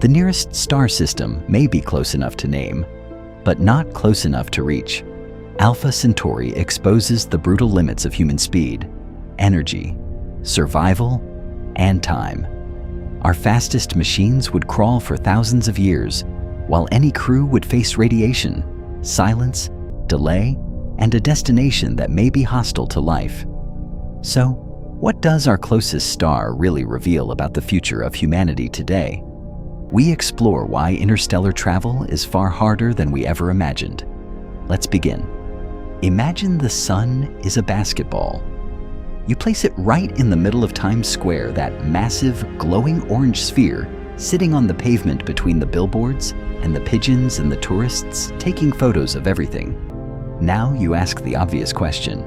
The nearest star system may be close enough to name, but not close enough to reach. Alpha Centauri exposes the brutal limits of human speed, energy, survival, and time. Our fastest machines would crawl for thousands of years, while any crew would face radiation, silence, delay, and a destination that may be hostile to life. So, what does our closest star really reveal about the future of humanity today? We explore why interstellar travel is far harder than we ever imagined. Let's begin. Imagine the sun is a basketball. You place it right in the middle of Times Square, that massive, glowing orange sphere sitting on the pavement between the billboards and the pigeons and the tourists taking photos of everything. Now you ask the obvious question: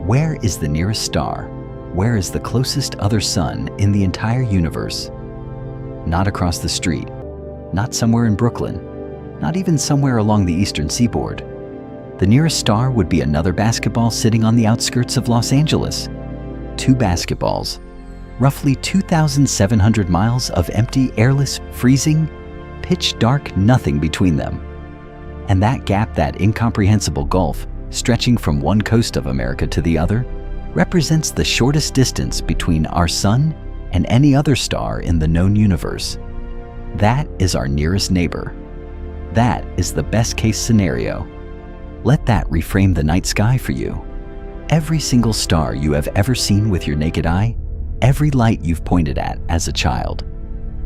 where is the nearest star? Where is the closest other sun in the entire universe? Not across the street, not somewhere in Brooklyn, not even somewhere along the eastern seaboard. The nearest star would be another basketball sitting on the outskirts of Los Angeles. 2 basketballs, roughly 2,700 miles of empty, airless, freezing, pitch dark nothing between them. And that gap, that incomprehensible gulf, stretching from one coast of America to the other, represents the shortest distance between our sun and any other star in the known universe. That is our nearest neighbor. That is the best-case scenario. Let that reframe the night sky for you. Every single star you have ever seen with your naked eye, every light you've pointed at as a child,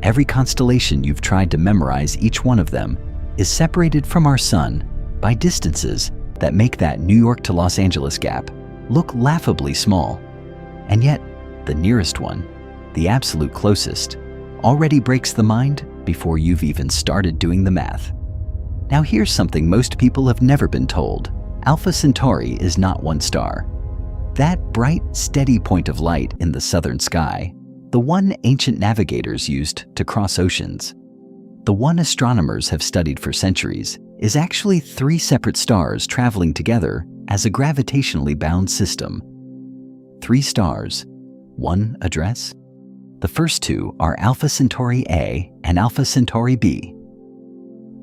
every constellation you've tried to memorize, each one of them is separated from our sun by distances that make that New York to Los Angeles gap look laughably small. And yet, the nearest one, the absolute closest, already breaks the mind before you've even started doing the math. Now here's something most people have never been told. Alpha Centauri is not one star. That bright, steady point of light in the southern sky, the one ancient navigators used to cross oceans, the one astronomers have studied for centuries, is actually 3 separate stars traveling together as a gravitationally bound system. 3 stars, 1 address. The first 2 are Alpha Centauri A and Alpha Centauri B.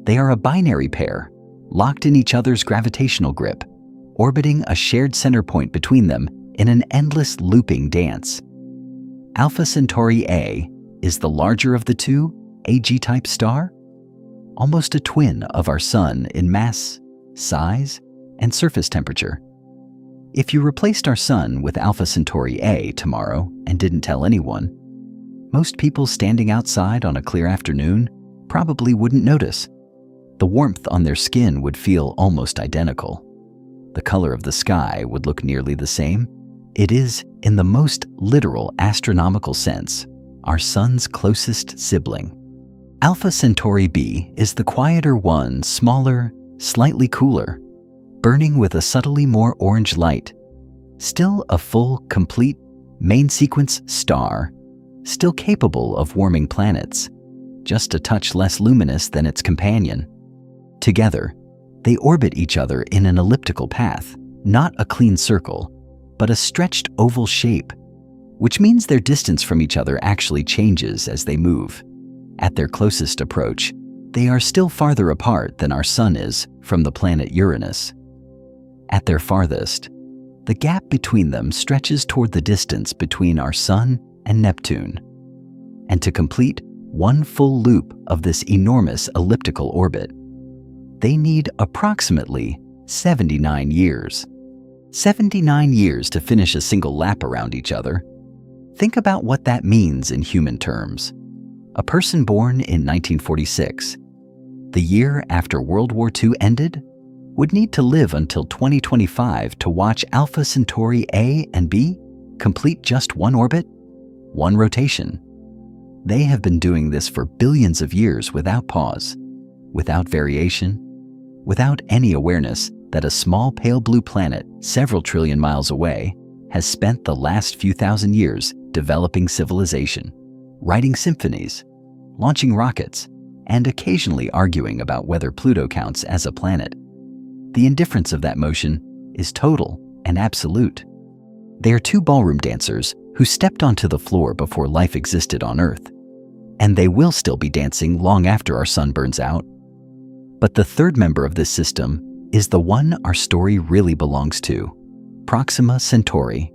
They are a binary pair, locked in each other's gravitational grip, orbiting a shared center point between them in an endless looping dance. Alpha Centauri A is the larger of the 2 AG-type star, almost a twin of our sun in mass, size, and surface temperature. If you replaced our sun with Alpha Centauri A tomorrow and didn't tell anyone, most people standing outside on a clear afternoon probably wouldn't notice. The warmth on their skin would feel almost identical. The color of the sky would look nearly the same. It is, in the most literal astronomical sense, our sun's closest sibling. Alpha Centauri B is the quieter one, smaller, slightly cooler, burning with a subtly more orange light. Still a full, complete, main sequence star, still capable of warming planets, just a touch less luminous than its companion. Together, they orbit each other in an elliptical path, not a clean circle, but a stretched oval shape, which means their distance from each other actually changes as they move. At their closest approach, they are still farther apart than our sun is from the planet Uranus. At their farthest, the gap between them stretches toward the distance between our sun and Neptune. And to complete one full loop of this enormous elliptical orbit, they need approximately 79 years. 79 years to finish a single lap around each other. Think about what that means in human terms. A person born in 1946, the year after World War II ended, would need to live until 2025 to watch Alpha Centauri A and B complete just one orbit, one rotation. They have been doing this for billions of years without pause, without variation, without any awareness that a small pale blue planet several trillion miles away has spent the last few thousand years developing civilization, writing symphonies, launching rockets, and occasionally arguing about whether Pluto counts as a planet. The indifference of that motion is total and absolute. They are 2 ballroom dancers who stepped onto the floor before life existed on Earth. and they will still be dancing long after our sun burns out. But the third member of this system is the one our story really belongs to, Proxima Centauri.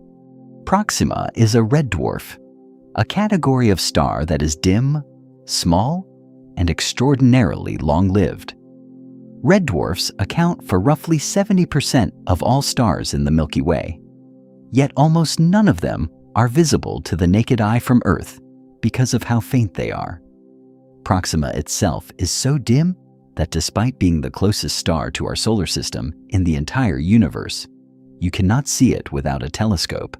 Proxima is a red dwarf, a category of star that is dim, small, and extraordinarily long-lived. Red dwarfs account for roughly 70% of all stars in the Milky Way, yet almost none of them are visible to the naked eye from Earth because of how faint they are. Proxima itself is so dim that despite being the closest star to our solar system in the entire universe, you cannot see it without a telescope.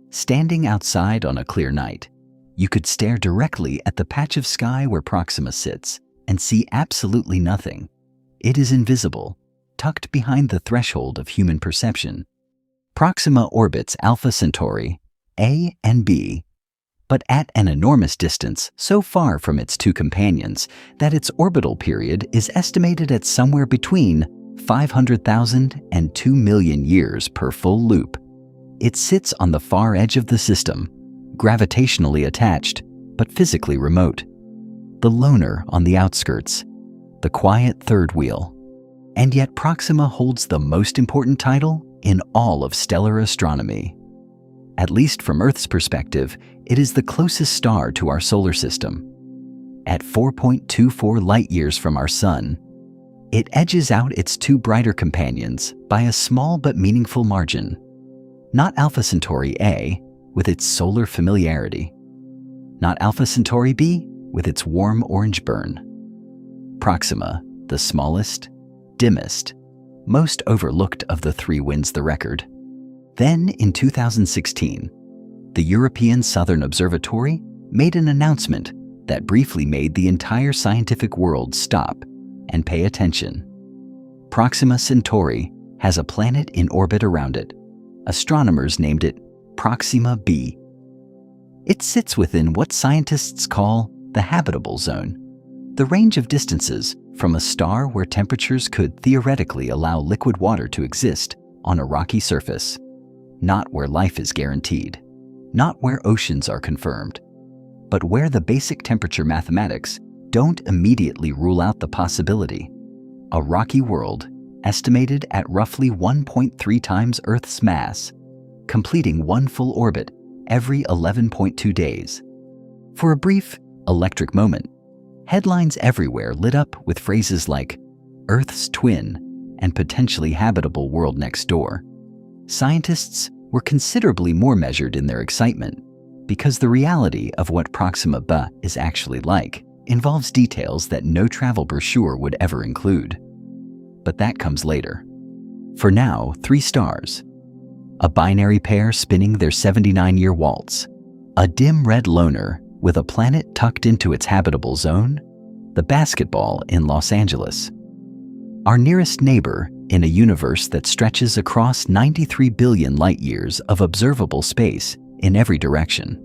Standing outside on a clear night, you could stare directly at the patch of sky where Proxima sits and see absolutely nothing. It is invisible, tucked behind the threshold of human perception. Proxima orbits Alpha Centauri, A and B, but at an enormous distance, so far from its two companions that its orbital period is estimated at somewhere between 500,000 and 2 million years per full loop. It sits on the far edge of the system, gravitationally attached, but physically remote. The loner on the outskirts, the quiet third wheel. And yet Proxima holds the most important title in all of stellar astronomy. At least from Earth's perspective, it is the closest star to our solar system. At 4.24 light-years from our Sun, it edges out its two brighter companions by a small but meaningful margin. Not Alpha Centauri A, with its solar familiarity. Not Alpha Centauri B, with its warm orange burn. Proxima, the smallest, dimmest, most overlooked of the three, wins the record. Then, in 2016, the European Southern Observatory made an announcement that briefly made the entire scientific world stop and pay attention. Proxima Centauri has a planet in orbit around it. Astronomers named it Proxima b. It sits within what scientists call the habitable zone, the range of distances from a star where temperatures could theoretically allow liquid water to exist on a rocky surface, not where life is guaranteed, not where oceans are confirmed, but where the basic temperature mathematics don't immediately rule out the possibility. A rocky world estimated at roughly 1.3 times Earth's mass, completing one full orbit every 11.2 days. For a brief electric moment, headlines everywhere lit up with phrases like Earth's twin and potentially habitable world next door. Scientists were considerably more measured in their excitement because the reality of what Proxima b is actually like involves details that no travel brochure would ever include. But that comes later. For now, 3 stars. A binary pair spinning their 79-year waltz. A dim red loner with a planet tucked into its habitable zone. The basketball in Los Angeles. Our nearest neighbor in a universe that stretches across 93 billion light-years of observable space in every direction.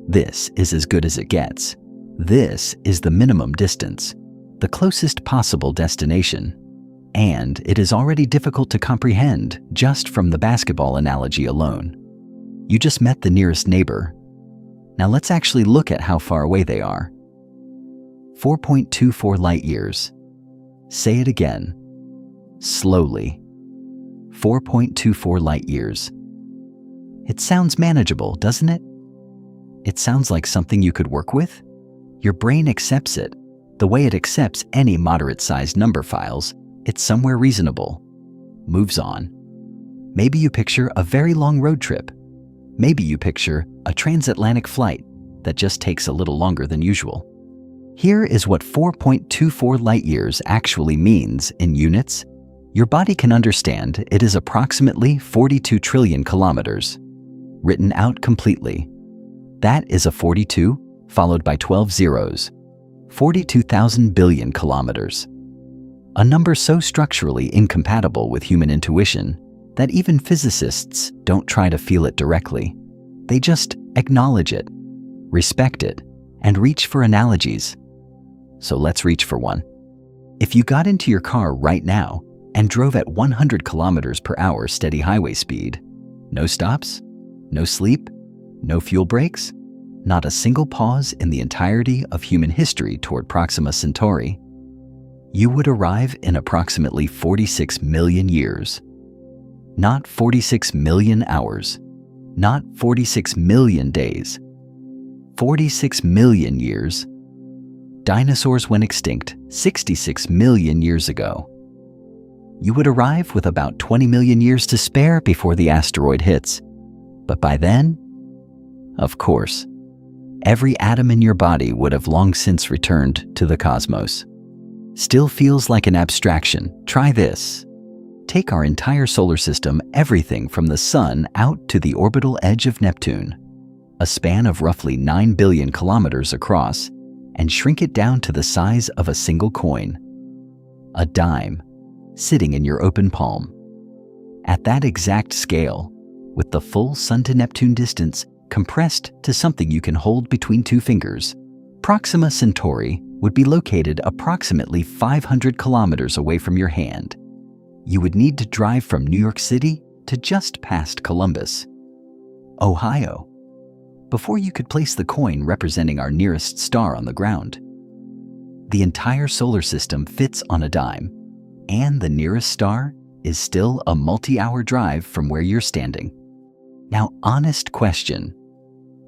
This is as good as it gets. This is the minimum distance, the closest possible destination. And it is already difficult to comprehend just from the basketball analogy alone. You just met the nearest neighbor. Now let's actually look at how far away they are. 4.24 light-years. Say it again. Slowly. 4.24 light-years. It sounds manageable, doesn't it? It sounds like something you could work with. Your brain accepts it, the way it accepts any moderate-sized number files. It's somewhere reasonable. Moves on. Maybe you picture a very long road trip. Maybe you picture a transatlantic flight that just takes a little longer than usual. Here is what 4.24 light-years actually means in units. Your body can understand it is approximately 42 trillion kilometers. Written out completely. That is a 42 followed by 12 zeros. 42,000 billion kilometers. A number so structurally incompatible with human intuition that even physicists don't try to feel it directly. They just acknowledge it, respect it, and reach for analogies. So let's reach for one. If you got into your car right now and drove at 100 kilometers per hour steady highway speed, no stops, no sleep, no fuel breaks, not a single pause in the entirety of human history toward Proxima Centauri, you would arrive in approximately 46 million years. Not 46 million hours, not 46 million days, 46 million years. Dinosaurs went extinct 66 million years ago. You would arrive with about 20 million years to spare before the asteroid hits. But by then, of course, every atom in your body would have long since returned to the cosmos. Still feels like an abstraction? Try this. Take our entire solar system, everything from the Sun out to the orbital edge of Neptune, a span of roughly 9 billion kilometers across, and shrink it down to the size of a single coin, a dime, sitting in your open palm. At that exact scale, with the full Sun to Neptune distance compressed to something you can hold between two fingers, Proxima Centauri would be located approximately 500 kilometers away from your hand. You would need to drive from New York City to just past Columbus, Ohio, before you could place the coin representing our nearest star on the ground. The entire solar system fits on a dime, and the nearest star is still a multi-hour drive from where you're standing. Now, honest question,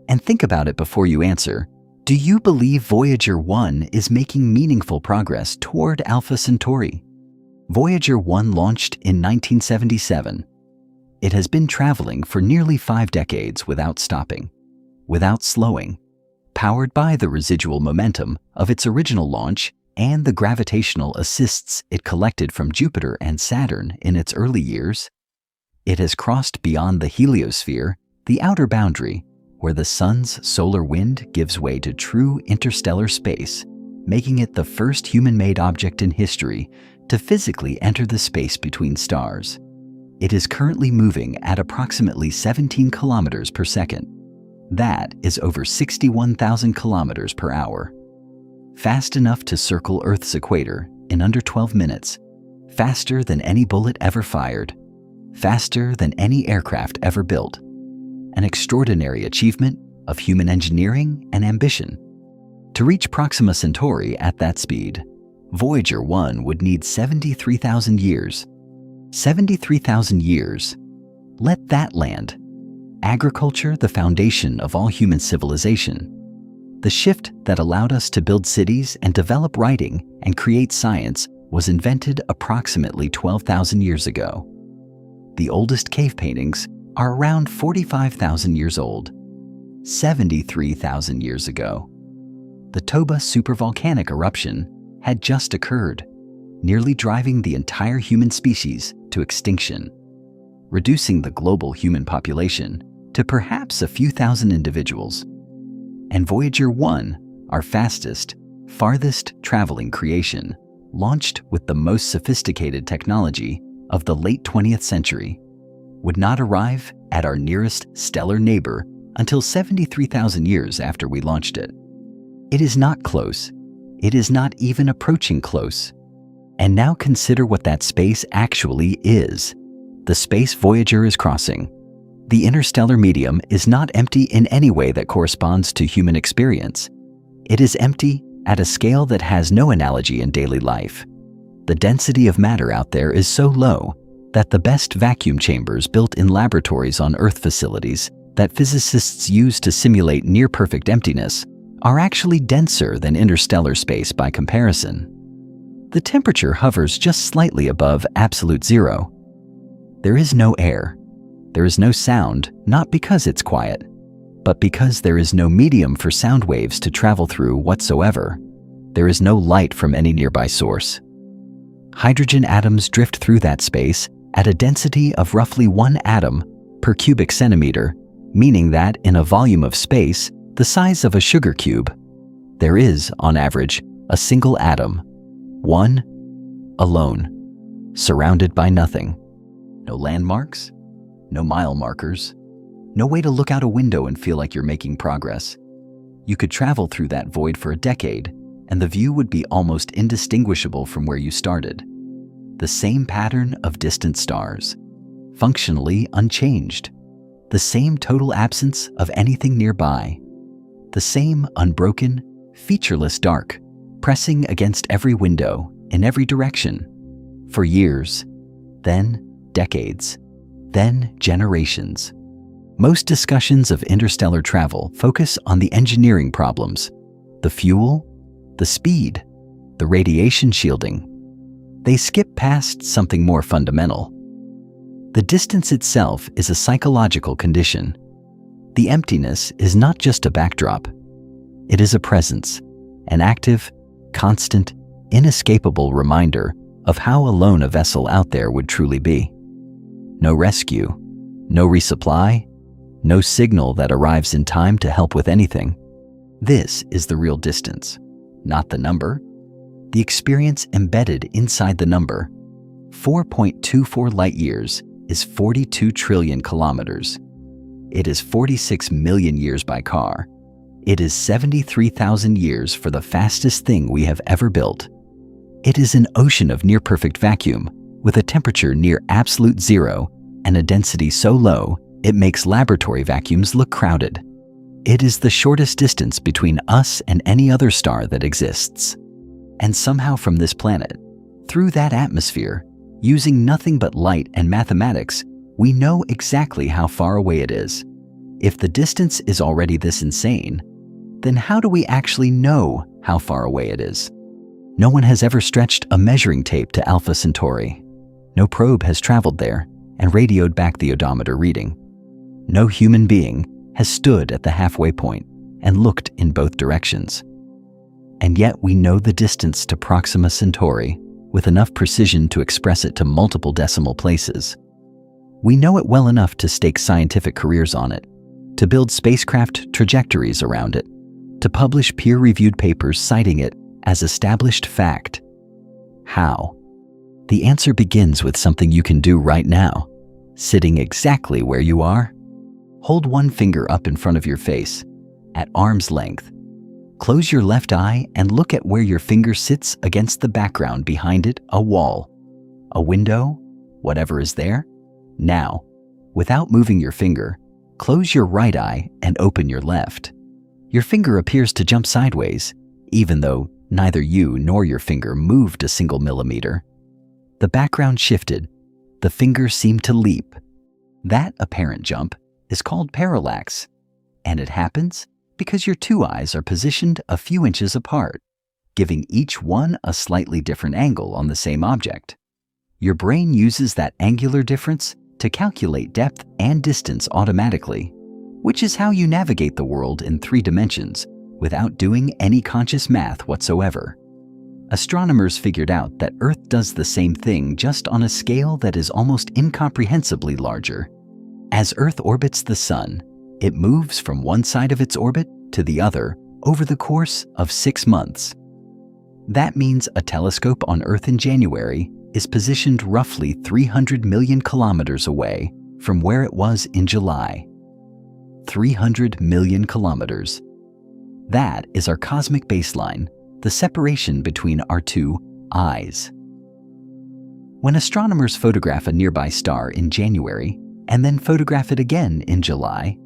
and think about it before you answer. Do you believe Voyager 1 is making meaningful progress toward Alpha Centauri? Voyager 1 launched in 1977. It has been traveling for nearly 5 decades without stopping, without slowing, powered by the residual momentum of its original launch and the gravitational assists it collected from Jupiter and Saturn in its early years. It has crossed beyond the heliosphere, the outer boundary, where the Sun's solar wind gives way to true interstellar space, making it the first human-made object in history to physically enter the space between stars. It is currently moving at approximately 17 kilometers per second. That is over 61,000 kilometers per hour. Fast enough to circle Earth's equator in under 12 minutes, faster than any bullet ever fired, faster than any aircraft ever built. An extraordinary achievement of human engineering and ambition. To reach Proxima Centauri at that speed, Voyager 1 would need 73,000 years. 73,000 years. Let that land. Agriculture, the foundation of all human civilization. The shift that allowed us to build cities and develop writing and create science was invented approximately 12,000 years ago. The oldest cave paintings are around 45,000 years old, 73,000 years ago. The Toba supervolcanic eruption had just occurred, nearly driving the entire human species to extinction, reducing the global human population to perhaps a few thousand individuals. And Voyager 1, our fastest, farthest traveling creation, launched with the most sophisticated technology of the late 20th century, would not arrive at our nearest stellar neighbor until 73,000 years after we launched it. It is not close. It is not even approaching close. And now consider what that space actually is. The space Voyager is crossing. The interstellar medium is not empty in any way that corresponds to human experience. It is empty at a scale that has no analogy in daily life. The density of matter out there is so low that the best vacuum chambers built in laboratories on Earth facilities that physicists use to simulate near-perfect emptiness are actually denser than interstellar space by comparison. The temperature hovers just slightly above absolute zero. There is no air. There is no sound, not because it's quiet, but because there is no medium for sound waves to travel through whatsoever. There is no light from any nearby source. Hydrogen atoms drift through that space at a density of roughly 1 atom per cubic centimeter, meaning that in a volume of space the size of a sugar cube, there is, on average, a single atom, one, alone, surrounded by nothing. No landmarks, no mile markers, no way to look out a window and feel like you're making progress. You could travel through that void for a decade, and the view would be almost indistinguishable from where you started. The same pattern of distant stars, functionally unchanged. The same total absence of anything nearby. the same unbroken, featureless dark, pressing against every window in every direction. For years, then decades, then generations. Most discussions of interstellar travel focus on the engineering problems, the fuel, the speed, the radiation shielding. They skip past something more fundamental. The distance itself is a psychological condition. The emptiness is not just a backdrop. It is a presence, an active, constant, inescapable reminder of how alone a vessel out there would truly be. No rescue, no resupply, no signal that arrives in time to help with anything. This is the real distance, not the number. The experience embedded inside the number. 4.24 light years is 42 trillion kilometers. It is 46 million years by car. It is 73,000 years for the fastest thing we have ever built. It is an ocean of near-perfect vacuum with a temperature near absolute zero and a density so low it makes laboratory vacuums look crowded. It is the shortest distance between us and any other star that exists. And somehow from this planet, through that atmosphere, using nothing but light and mathematics, we know exactly how far away it is. If the distance is already this insane, then how do we actually know how far away it is? No one has ever stretched a measuring tape to Alpha Centauri. No probe has traveled there and radioed back the odometer reading. No human being has stood at the halfway point and looked in both directions. And yet we know the distance to Proxima Centauri with enough precision to express it to multiple decimal places. We know it well enough to stake scientific careers on it, to build spacecraft trajectories around it, to publish peer-reviewed papers citing it as established fact. How? The answer begins with something you can do right now, sitting exactly where you are. Hold one finger up in front of your face, at arm's length. Close your left eye and look at where your finger sits against the background behind it, a wall, a window, whatever is there. Now, without moving your finger, close your right eye and open your left. Your finger appears to jump sideways, even though neither you nor your finger moved a single millimeter. The background shifted. The finger seemed to leap. That apparent jump is called parallax, and it happens because your two eyes are positioned a few inches apart, giving each one a slightly different angle on the same object. Your brain uses that angular difference to calculate depth and distance automatically, which is how you navigate the world in 3 dimensions without doing any conscious math whatsoever. Astronomers figured out that Earth does the same thing, just on a scale that is almost incomprehensibly larger. As Earth orbits the Sun, it moves from one side of its orbit to the other over the course of 6 months. That means a telescope on Earth in January is positioned roughly 300 million kilometers away from where it was in July. 300 million kilometers. That is our cosmic baseline, the separation between our two eyes. When astronomers photograph a nearby star in January and then photograph it again in July,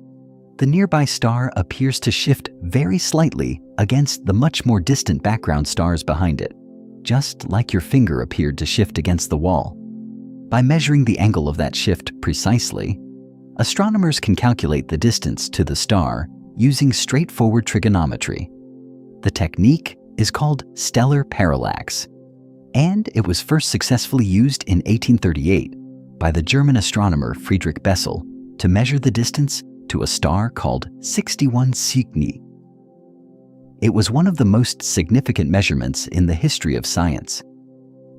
the nearby star appears to shift very slightly against the much more distant background stars behind it, just like your finger appeared to shift against the wall. By measuring the angle of that shift precisely, astronomers can calculate the distance to the star using straightforward trigonometry. The technique is called stellar parallax, and it was first successfully used in 1838 by the German astronomer Friedrich Bessel to measure the distance to a star called 61 Cygni. It was one of the most significant measurements in the history of science.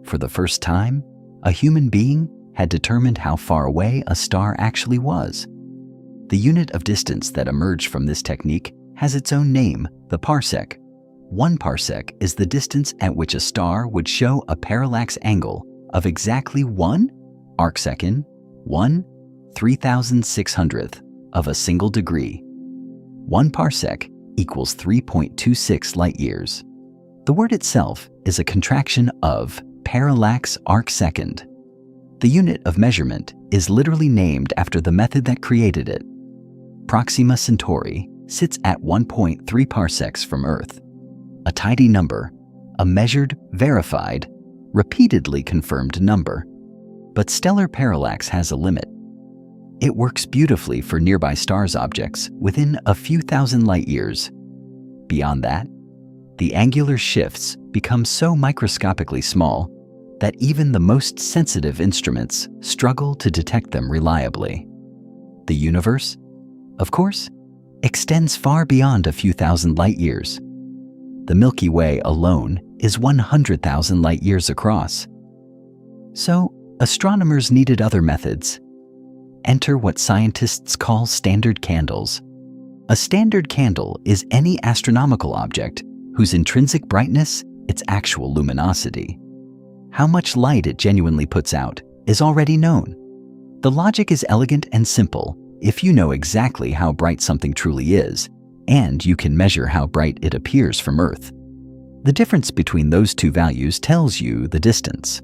For the first time, a human being had determined how far away a star actually was. The unit of distance that emerged from this technique has its own name, the parsec. 1 parsec is the distance at which a star would show a parallax angle of exactly 1 arcsecond, 1/3600th of a single degree. 1 parsec equals 3.26 light years. The word itself is a contraction of parallax arcsecond. The unit of measurement is literally named after the method that created it. Proxima Centauri sits at 1.3 parsecs from Earth. A tidy number, a measured, verified, repeatedly confirmed number. But stellar parallax has a limit. It works beautifully for nearby stars objects within a few thousand light years. Beyond that, the angular shifts become so microscopically small that even the most sensitive instruments struggle to detect them reliably. The universe, of course, extends far beyond a few thousand light years. The Milky Way alone is 100,000 light years across. So, astronomers needed other methods. Enter what scientists call standard candles. A standard candle is any astronomical object whose intrinsic brightness, its actual luminosity, how much light it genuinely puts out, is already known. The logic is elegant and simple if you know exactly how bright something truly is, and you can measure how bright it appears from Earth. The difference between those two values tells you the distance.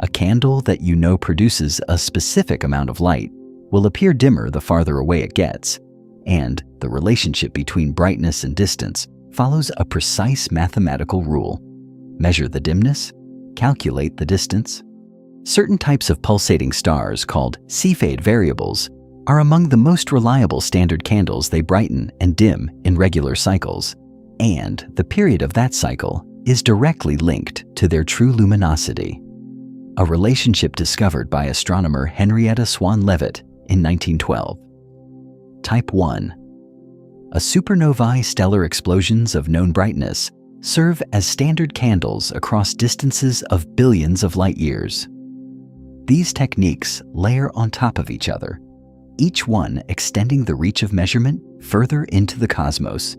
A candle that you know produces a specific amount of light will appear dimmer the farther away it gets, and the relationship between brightness and distance follows a precise mathematical rule. Measure the dimness, calculate the distance. Certain types of pulsating stars called Cepheid variables are among the most reliable standard candles. They brighten and dim in regular cycles, and the period of that cycle is directly linked to their true luminosity. A relationship discovered by astronomer Henrietta Swan Leavitt in 1912. Type 1. A supernovae stellar explosions of known brightness serve as standard candles across distances of billions of light years. These techniques layer on top of each other, each one extending the reach of measurement further into the cosmos,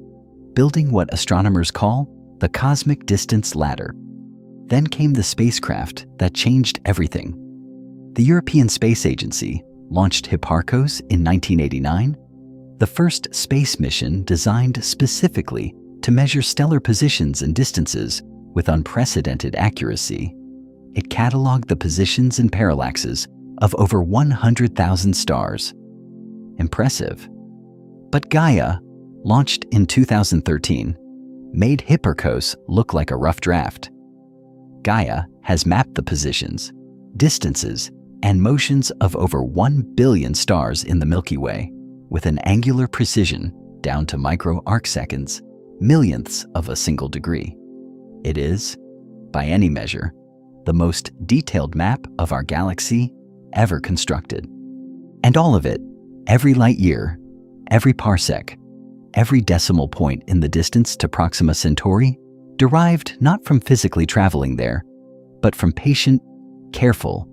building what astronomers call the cosmic distance ladder. Then came the spacecraft that changed everything. The European Space Agency launched Hipparcos in 1989, the first space mission designed specifically to measure stellar positions and distances with unprecedented accuracy. It cataloged the positions and parallaxes of over 100,000 stars. Impressive. But Gaia, launched in 2013, made Hipparcos look like a rough draft. Gaia has mapped the positions, distances, and motions of over 1 billion stars in the Milky Way with an angular precision down to micro arcseconds, millionths of a single degree. It is, by any measure, the most detailed map of our galaxy ever constructed. And all of it, every light year, every parsec, every decimal point in the distance to Proxima Centauri, derived not from physically traveling there, but from patient, careful,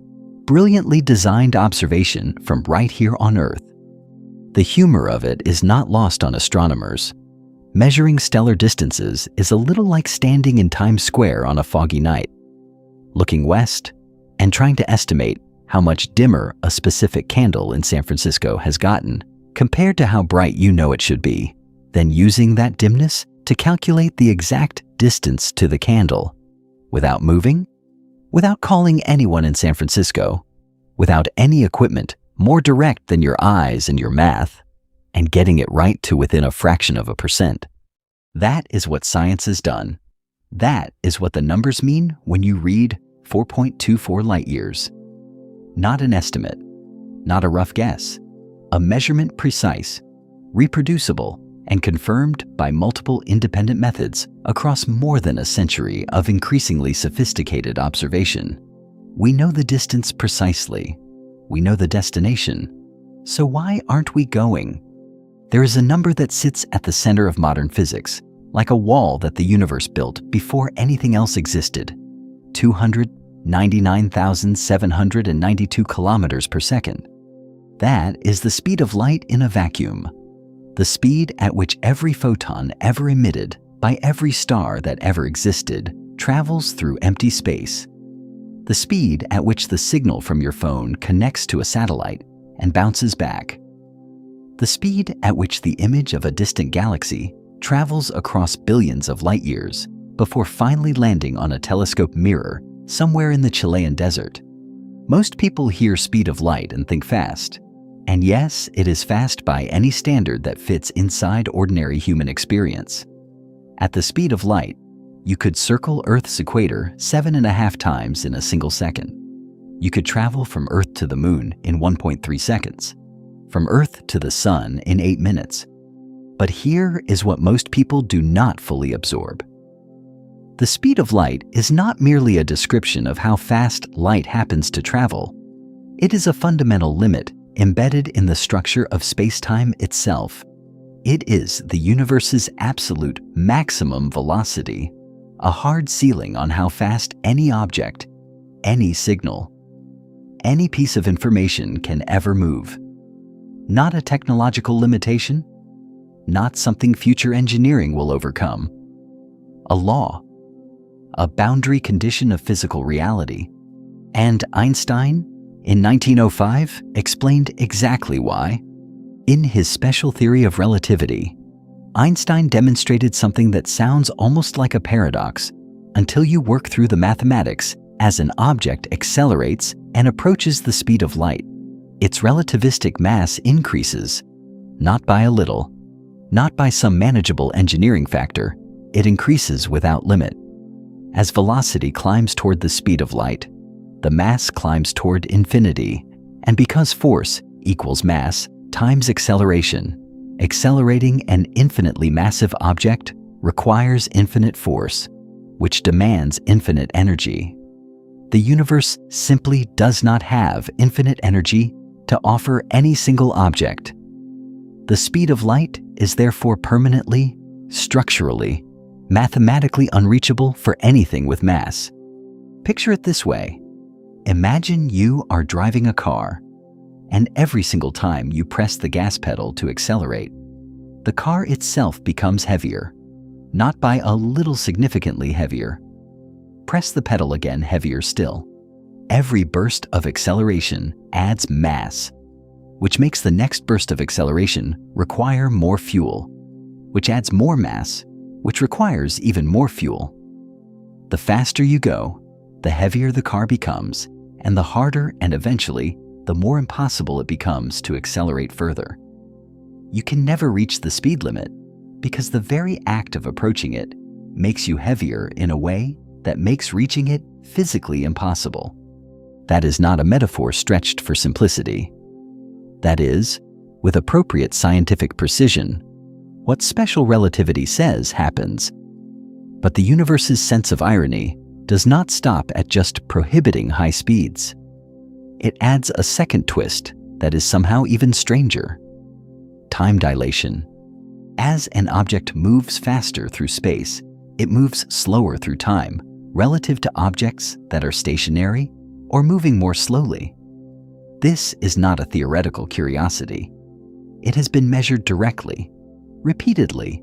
brilliantly designed observation from right here on Earth. The humor of it is not lost on astronomers. Measuring stellar distances is a little like standing in Times Square on a foggy night, looking west and trying to estimate how much dimmer a specific candle in San Francisco has gotten compared to how bright you know it should be, then using that dimness to calculate the exact distance to the candle, without moving, without calling anyone in San Francisco, without any equipment more direct than your eyes and your math, and getting it right to within a fraction of a percent. That is what science has done. That is what the numbers mean when you read 4.24 light years. Not an estimate, not a rough guess, a measurement precise, reproducible, and confirmed by multiple independent methods across more than a century of increasingly sophisticated observation. We know the distance precisely. We know the destination. So why aren't we going? There is a number that sits at the center of modern physics, like a wall that the universe built before anything else existed. 299,792 kilometers per second. That is the speed of light in a vacuum. The speed at which every photon ever emitted by every star that ever existed travels through empty space. The speed at which the signal from your phone connects to a satellite and bounces back. The speed at which the image of a distant galaxy travels across billions of light years before finally landing on a telescope mirror somewhere in the Chilean desert. Most people hear speed of light and think fast. And yes, it is fast by any standard that fits inside ordinary human experience. At the speed of light, you could circle Earth's equator 7.5 times in a single second. You could travel from Earth to the Moon in 1.3 seconds, from Earth to the Sun in 8 minutes. But here is what most people do not fully absorb. The speed of light is not merely a description of how fast light happens to travel. It is a fundamental limit embedded in the structure of space-time itself. It is the universe's absolute maximum velocity, a hard ceiling on how fast any object, any signal, any piece of information can ever move. Not a technological limitation, not something future engineering will overcome. A law, a boundary condition of physical reality. And Einstein, in 1905, explained exactly why. In his special theory of relativity, Einstein demonstrated something that sounds almost like a paradox until you work through the mathematics. As an object accelerates and approaches the speed of light, its relativistic mass increases, not by a little, not by some manageable engineering factor. It increases without limit. As velocity climbs toward the speed of light, the mass climbs toward infinity, and because force equals mass times acceleration, accelerating an infinitely massive object requires infinite force, which demands infinite energy. The universe simply does not have infinite energy to offer any single object. The speed of light is therefore permanently, structurally, mathematically unreachable for anything with mass. Picture it this way. Imagine you are driving a car, and every single time you press the gas pedal to accelerate, the car itself becomes heavier, not by a little significantly heavier. Press the pedal again, heavier still. Every burst of acceleration adds mass, which makes the next burst of acceleration require more fuel, which adds more mass, which requires even more fuel. The faster you go, the heavier the car becomes, and the harder and eventually, the more impossible it becomes to accelerate further. You can never reach the speed limit because the very act of approaching it makes you heavier in a way that makes reaching it physically impossible. That is not a metaphor stretched for simplicity. That is, with appropriate scientific precision, what special relativity says happens. But the universe's sense of irony does not stop at just prohibiting high speeds. It adds a second twist that is somehow even stranger: time dilation. As an object moves faster through space, it moves slower through time relative to objects that are stationary or moving more slowly. This is not a theoretical curiosity. It has been measured directly, repeatedly,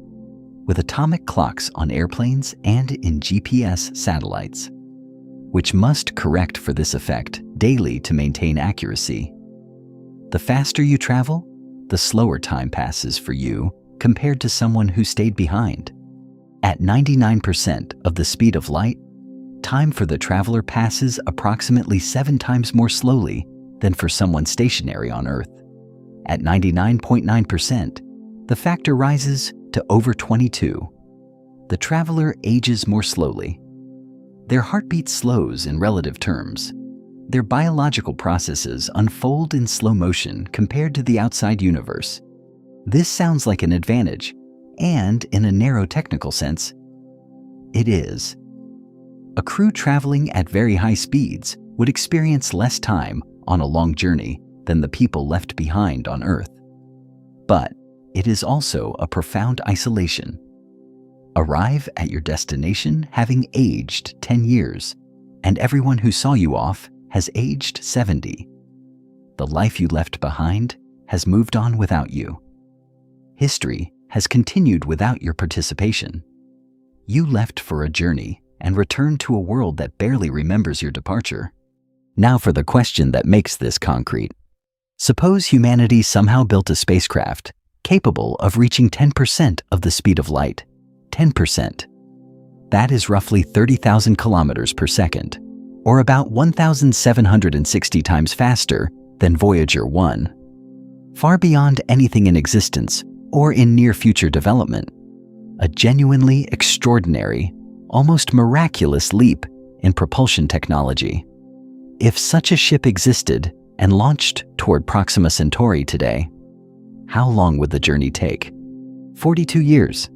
with atomic clocks on airplanes and in GPS satellites, which must correct for this effect daily to maintain accuracy. The faster you travel, the slower time passes for you compared to someone who stayed behind. At 99% of the speed of light, time for the traveler passes approximately 7 times more slowly than for someone stationary on Earth. At 99.9%, the factor rises to over 22. The traveler ages more slowly. Their heartbeat slows in relative terms. Their biological processes unfold in slow motion compared to the outside universe. This sounds like an advantage, and in a narrow technical sense, it is. A crew traveling at very high speeds would experience less time on a long journey than the people left behind on Earth. But it is also a profound isolation. Arrive at your destination having aged 10 years, and everyone who saw you off has aged 70. The life you left behind has moved on without you. History has continued without your participation. You left for a journey and returned to a world that barely remembers your departure. Now for the question that makes this concrete. Suppose humanity somehow built a spacecraft capable of reaching 10% of the speed of light. 10%. That is roughly 30,000 kilometers per second, or about 1,760 times faster than Voyager 1. far beyond anything in existence or in near future development. A genuinely extraordinary, almost miraculous leap in propulsion technology. If such a ship existed and launched toward Proxima Centauri today, how long would the journey take? 42 years.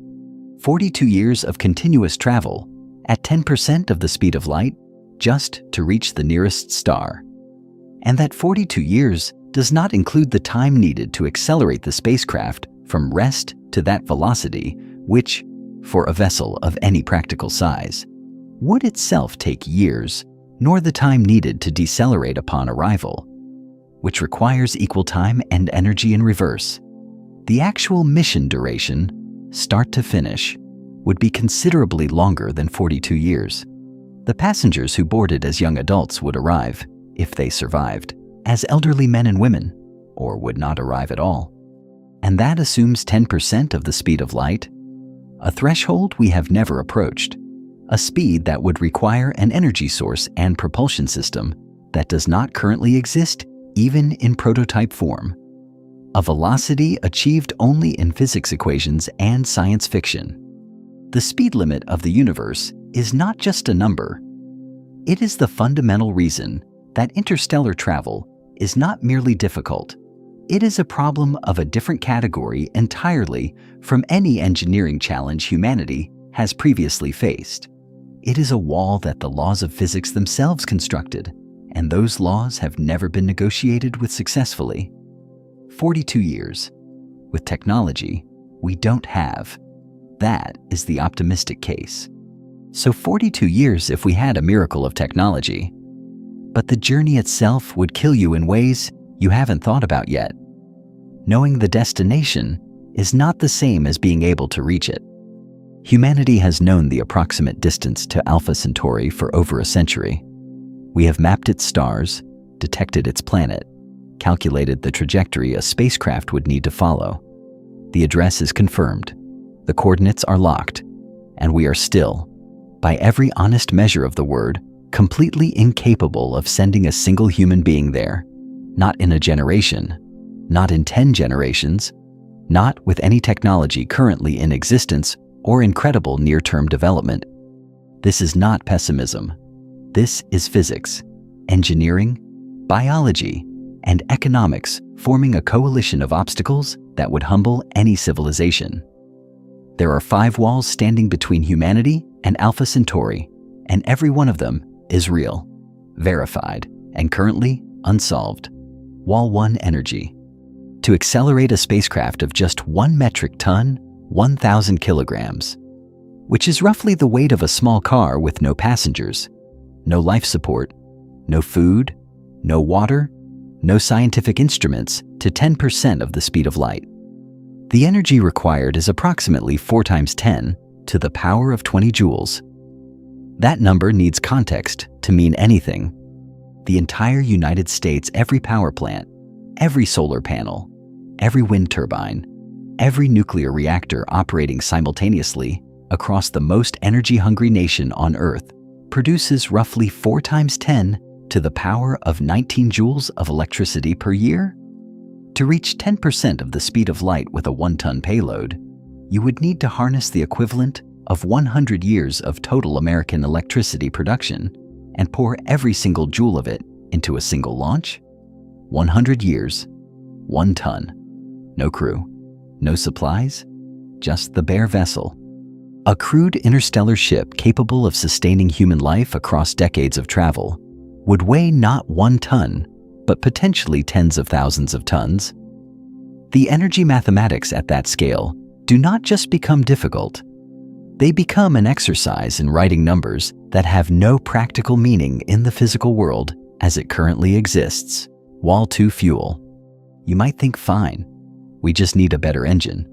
42 years of continuous travel at 10% of the speed of light just to reach the nearest star. And that 42 years does not include the time needed to accelerate the spacecraft from rest to that velocity, which, for a vessel of any practical size, would itself take years, nor the time needed to decelerate upon arrival, which requires equal time and energy in reverse. The actual mission duration, start to finish, would be considerably longer than 42 years. The passengers who boarded as young adults would arrive, if they survived, as elderly men and women, or would not arrive at all. And that assumes 10% of the speed of light, a threshold we have never approached, a speed that would require an energy source and propulsion system that does not currently exist even in prototype form, a velocity achieved only in physics equations and science fiction. The speed limit of the universe is not just a number. It is the fundamental reason that interstellar travel is not merely difficult. It is a problem of a different category entirely from any engineering challenge humanity has previously faced. It is a wall that the laws of physics themselves constructed, and those laws have never been negotiated with successfully. 42 years. With technology we don't have. That is the optimistic case. So 42 years if we had a miracle of technology. But the journey itself would kill you in ways you haven't thought about yet. Knowing the destination is not the same as being able to reach it. Humanity has known the approximate distance to Alpha Centauri for over a century. We have mapped its stars, detected its planet, calculated the trajectory a spacecraft would need to follow. The address is confirmed, the coordinates are locked, and we are still, by every honest measure of the word, completely incapable of sending a single human being there. Not in a generation, not in 10 generations, not with any technology currently in existence or incredible near-term development. This is not pessimism. This is physics, engineering, biology, and economics forming a coalition of obstacles that would humble any civilization. There are 5 walls standing between humanity and Alpha Centauri, and every one of them is real, verified, and currently unsolved. Wall 1: energy. To accelerate a spacecraft of just 1 metric ton, 1,000 kilograms, which is roughly the weight of a small car with no passengers, no life support, no food, no water, no scientific instruments, to 10% of the speed of light. The energy required is approximately 4 times 10 to the power of 20 joules. That number needs context to mean anything. The entire United States, every power plant, every solar panel, every wind turbine, every nuclear reactor operating simultaneously across the most energy-hungry nation on Earth produces roughly 4 times 10 to the power of 19 joules of electricity per year. To reach 10% of the speed of light with a 1-ton payload, you would need to harness the equivalent of 100 years of total American electricity production and pour every single joule of it into a single launch? 100 years, 1 ton. No crew, no supplies, just the bare vessel. A crude interstellar ship capable of sustaining human life across decades of travel would weigh not 1 ton, but potentially tens of thousands of tons. The energy mathematics at that scale do not just become difficult. They become an exercise in writing numbers that have no practical meaning in the physical world as it currently exists. Wall 2: fuel. You might think, fine, we just need a better engine.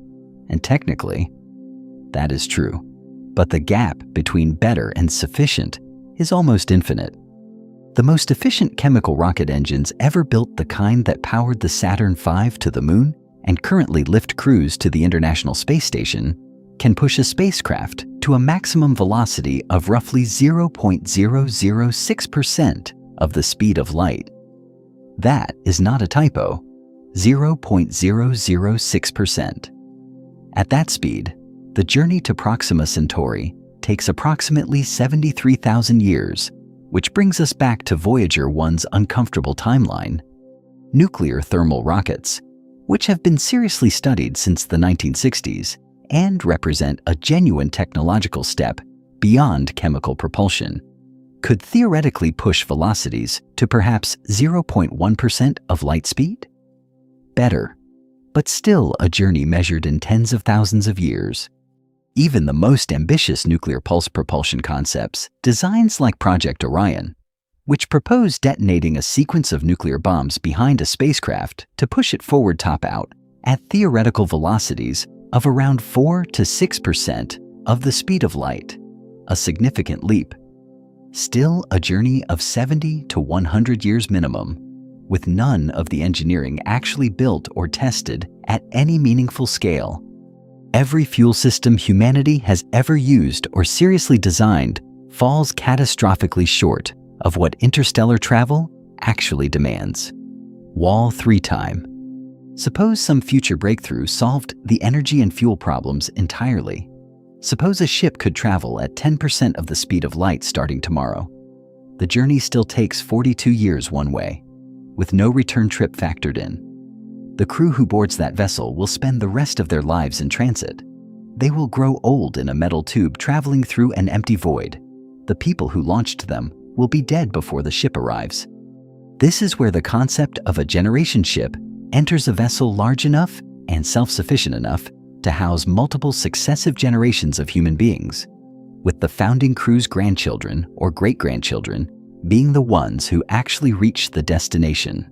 And technically, that is true. But the gap between better and sufficient is almost infinite. The most efficient chemical rocket engines ever built, the kind that powered the Saturn V to the moon and currently lift crews to the International Space Station, can push a spacecraft to a maximum velocity of roughly 0.006% of the speed of light. That is not a typo. 0.006%. At that speed, the journey to Proxima Centauri takes approximately 73,000 years, which brings us back to Voyager 1's uncomfortable timeline. Nuclear thermal rockets, which have been seriously studied since the 1960s and represent a genuine technological step beyond chemical propulsion, could theoretically push velocities to perhaps 0.1% of light speed? Better, but still a journey measured in tens of thousands of years. Even the most ambitious nuclear pulse propulsion concepts, designs like Project Orion, which propose detonating a sequence of nuclear bombs behind a spacecraft to push it forward top-out at theoretical velocities of around 4 to 6% of the speed of light, a significant leap. Still a journey of 70 to 100 years minimum, with none of the engineering actually built or tested at any meaningful scale. Every fuel system humanity has ever used or seriously designed falls catastrophically short of what interstellar travel actually demands. Wall 3 time. Suppose some future breakthrough solved the energy and fuel problems entirely. Suppose a ship could travel at 10% of the speed of light starting tomorrow. The journey still takes 42 years one way, with no return trip factored in. The crew who boards that vessel will spend the rest of their lives in transit. They will grow old in a metal tube traveling through an empty void. The people who launched them will be dead before the ship arrives. This is where the concept of a generation ship enters a vessel large enough and self-sufficient enough to house multiple successive generations of human beings, with the founding crew's grandchildren or great-grandchildren being the ones who actually reach the destination.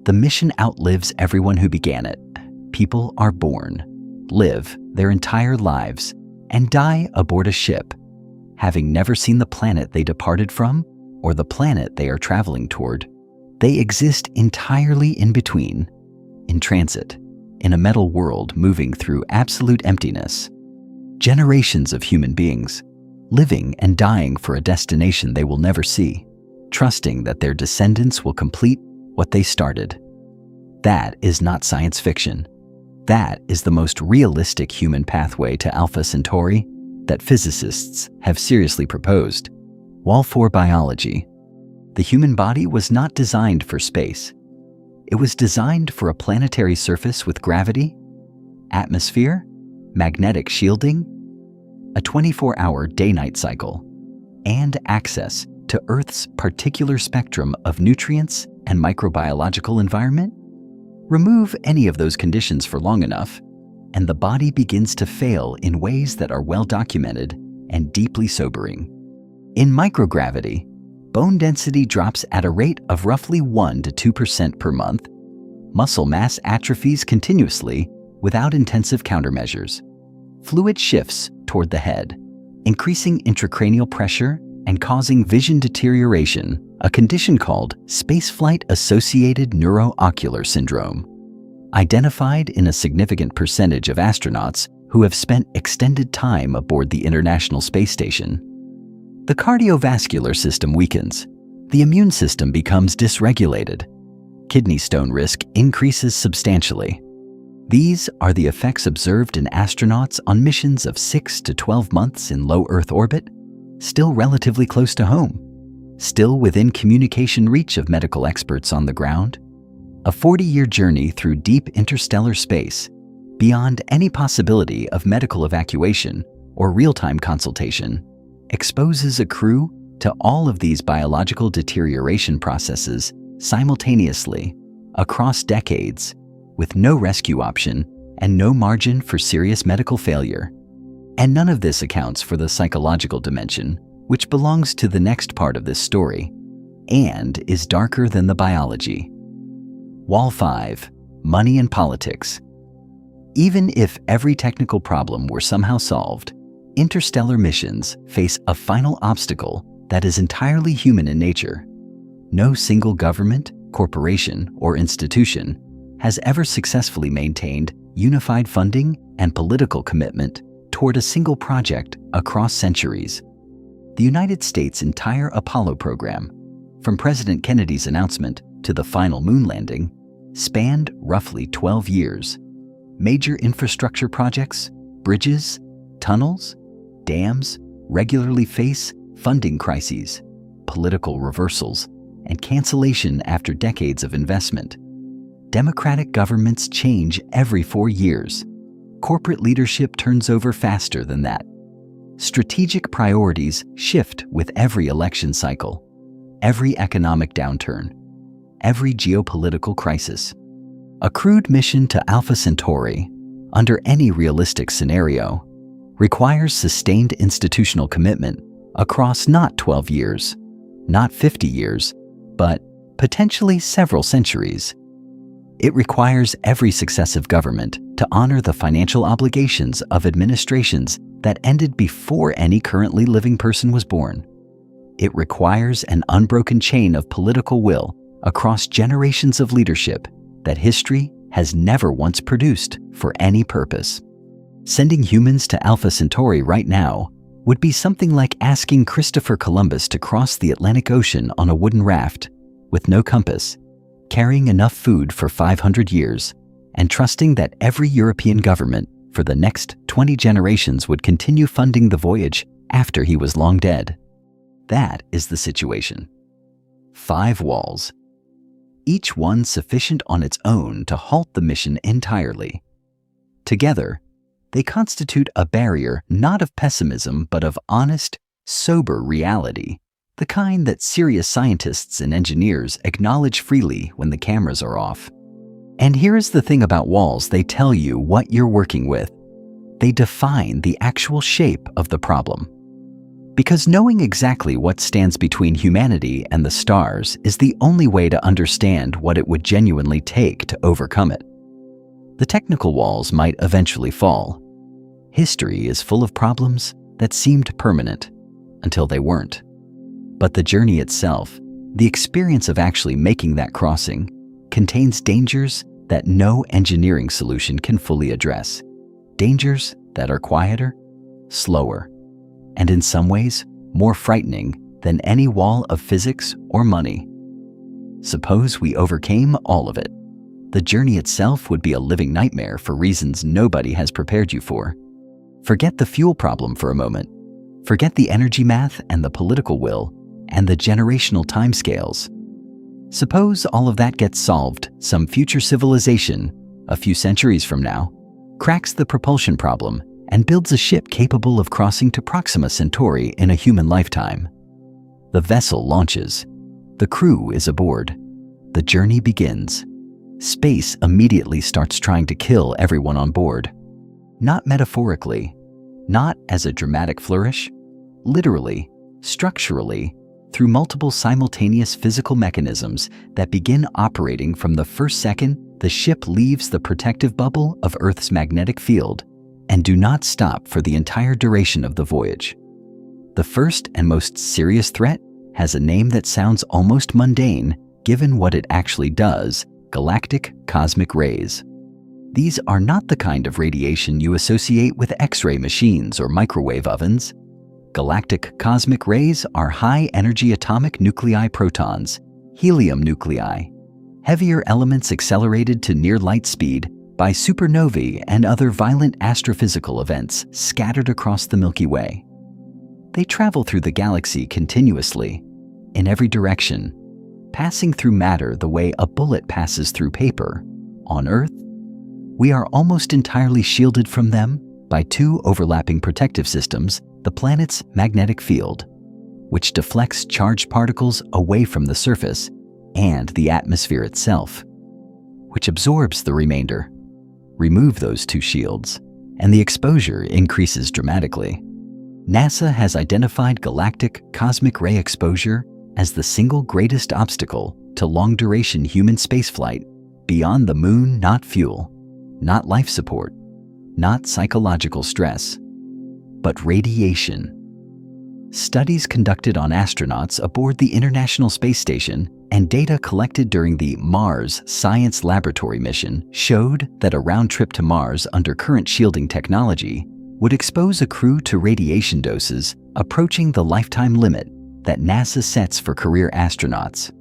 The mission outlives everyone who began it. People are born, live their entire lives, and die aboard a ship, having never seen the planet they departed from or the planet they are traveling toward. They exist entirely in between, in transit, in a metal world moving through absolute emptiness. Generations of human beings, living and dying for a destination they will never see, trusting that their descendants will complete what they started. That is not science fiction. That is the most realistic human pathway to Alpha Centauri that physicists have seriously proposed. Wall 4 biology. The human body was not designed for space. It was designed for a planetary surface with gravity, atmosphere, magnetic shielding, a 24-hour day-night cycle, and access to Earth's particular spectrum of nutrients and microbiological environment. Remove any of those conditions for long enough, and the body begins to fail in ways that are well documented and deeply sobering. In microgravity, bone density drops at a rate of roughly 1 to 2% per month. Muscle mass atrophies continuously without intensive countermeasures. Fluid shifts toward the head, increasing intracranial pressure and causing vision deterioration, a condition called spaceflight-associated neuroocular syndrome, identified in a significant percentage of astronauts who have spent extended time aboard the International Space Station. The cardiovascular system weakens. The immune system becomes dysregulated. Kidney stone risk increases substantially. These are the effects observed in astronauts on missions of 6 to 12 months in low Earth orbit, still relatively close to home, still within communication reach of medical experts on the ground. A 40-year journey through deep interstellar space, beyond any possibility of medical evacuation or real-time consultation, exposes a crew to all of these biological deterioration processes simultaneously across decades, with no rescue option and no margin for serious medical failure. And none of this accounts for the psychological dimension, which belongs to the next part of this story, and is darker than the biology. Wall 5, money and politics. Even if every technical problem were somehow solved, interstellar missions face a final obstacle that is entirely human in nature. No single government, corporation, or institution has ever successfully maintained unified funding and political commitment toward a single project across centuries. The United States' entire Apollo program, from President Kennedy's announcement to the final moon landing, spanned roughly 12 years. Major infrastructure projects, bridges, tunnels, dams regularly face funding crises, political reversals, and cancellation after decades of investment. Democratic governments change every 4 years. Corporate leadership turns over faster than that. Strategic priorities shift with every election cycle, every economic downturn, every geopolitical crisis. A crewed mission to Alpha Centauri, under any realistic scenario, requires sustained institutional commitment across not 12 years, not 50 years, but potentially several centuries. It requires every successive government to honor the financial obligations of administrations that ended before any currently living person was born. It requires an unbroken chain of political will across generations of leadership that history has never once produced for any purpose. Sending humans to Alpha Centauri right now would be something like asking Christopher Columbus to cross the Atlantic Ocean on a wooden raft with no compass, carrying enough food for 500 years, and trusting that every European government for the next 20 generations would continue funding the voyage after he was long dead. That is the situation. 5 walls, each one sufficient on its own to halt the mission entirely. Together, they constitute a barrier not of pessimism but of honest, sober reality, the kind that serious scientists and engineers acknowledge freely when the cameras are off. And here is the thing about walls: they tell you what you're working with. They define the actual shape of the problem. Because knowing exactly what stands between humanity and the stars is the only way to understand what it would genuinely take to overcome it. The technical walls might eventually fall. History is full of problems that seemed permanent until they weren't. But the journey itself, the experience of actually making that crossing, contains dangers that no engineering solution can fully address. Dangers that are quieter, slower, and in some ways more frightening than any wall of physics or money. Suppose we overcame all of it. The journey itself would be a living nightmare for reasons nobody has prepared you for. Forget the fuel problem for a moment. Forget the energy math and the political will and the generational timescales. Suppose all of that gets solved. Some future civilization, a few centuries from now, cracks the propulsion problem and builds a ship capable of crossing to Proxima Centauri in a human lifetime. The vessel launches. The crew is aboard. The journey begins. Space immediately starts trying to kill everyone on board. Not metaphorically, not as a dramatic flourish, literally, structurally, through multiple simultaneous physical mechanisms that begin operating from the first second the ship leaves the protective bubble of Earth's magnetic field and do not stop for the entire duration of the voyage. The first and most serious threat has a name that sounds almost mundane given what it actually does: galactic cosmic rays. These are not the kind of radiation you associate with X-ray machines or microwave ovens. Galactic cosmic rays are high-energy atomic nuclei protons, helium nuclei, heavier elements accelerated to near light speed by supernovae and other violent astrophysical events scattered across the Milky Way. They travel through the galaxy continuously, in every direction, passing through matter the way a bullet passes through paper. On Earth, we are almost entirely shielded from them by 2 overlapping protective systems: the planet's magnetic field, which deflects charged particles away from the surface, and the atmosphere itself, which absorbs the remainder. Remove those 2 shields, and the exposure increases dramatically. NASA has identified galactic cosmic ray exposure as the single greatest obstacle to long-duration human spaceflight beyond the moon. Not fuel, not life support, not psychological stress, but radiation. Studies conducted on astronauts aboard the International Space Station and data collected during the Mars Science Laboratory mission showed that a round trip to Mars under current shielding technology would expose a crew to radiation doses approaching the lifetime limit that NASA sets for career astronauts.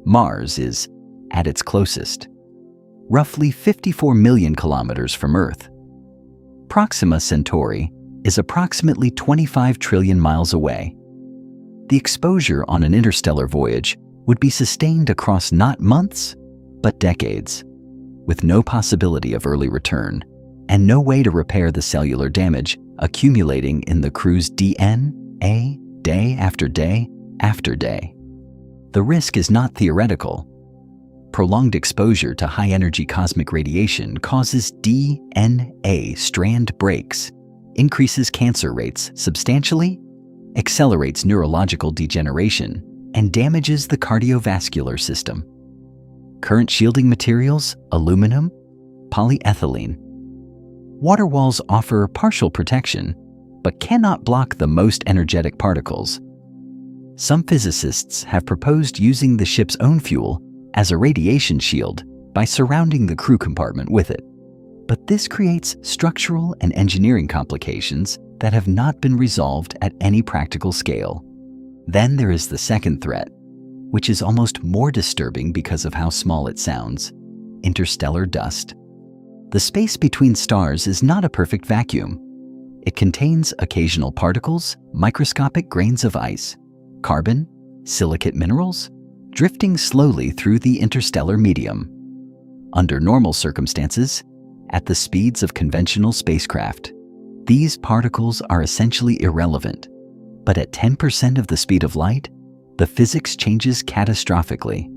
Mars is at its closest. roughly 54 million kilometers from Earth. Proxima Centauri is approximately 25 trillion miles away. The exposure on an interstellar voyage would be sustained across not months, but decades, with no possibility of early return and no way to repair the cellular damage accumulating in the crew's DNA day after day after day. The risk is not theoretical. Prolonged exposure to high-energy cosmic radiation causes DNA strand breaks, increases cancer rates substantially, accelerates neurological degeneration, and damages the cardiovascular system. Current shielding materials: aluminum, polyethylene. Water walls offer partial protection, but cannot block the most energetic particles. Some physicists have proposed using the ship's own fuel as a radiation shield by surrounding the crew compartment with it. But this creates structural and engineering complications that have not been resolved at any practical scale. Then there is the second threat, which is almost more disturbing because of how small it sounds: interstellar dust. The space between stars is not a perfect vacuum. It contains occasional particles, microscopic grains of ice, carbon, silicate minerals, drifting slowly through the interstellar medium. Under normal circumstances, at the speeds of conventional spacecraft, these particles are essentially irrelevant. But at 10% of the speed of light, the physics changes catastrophically.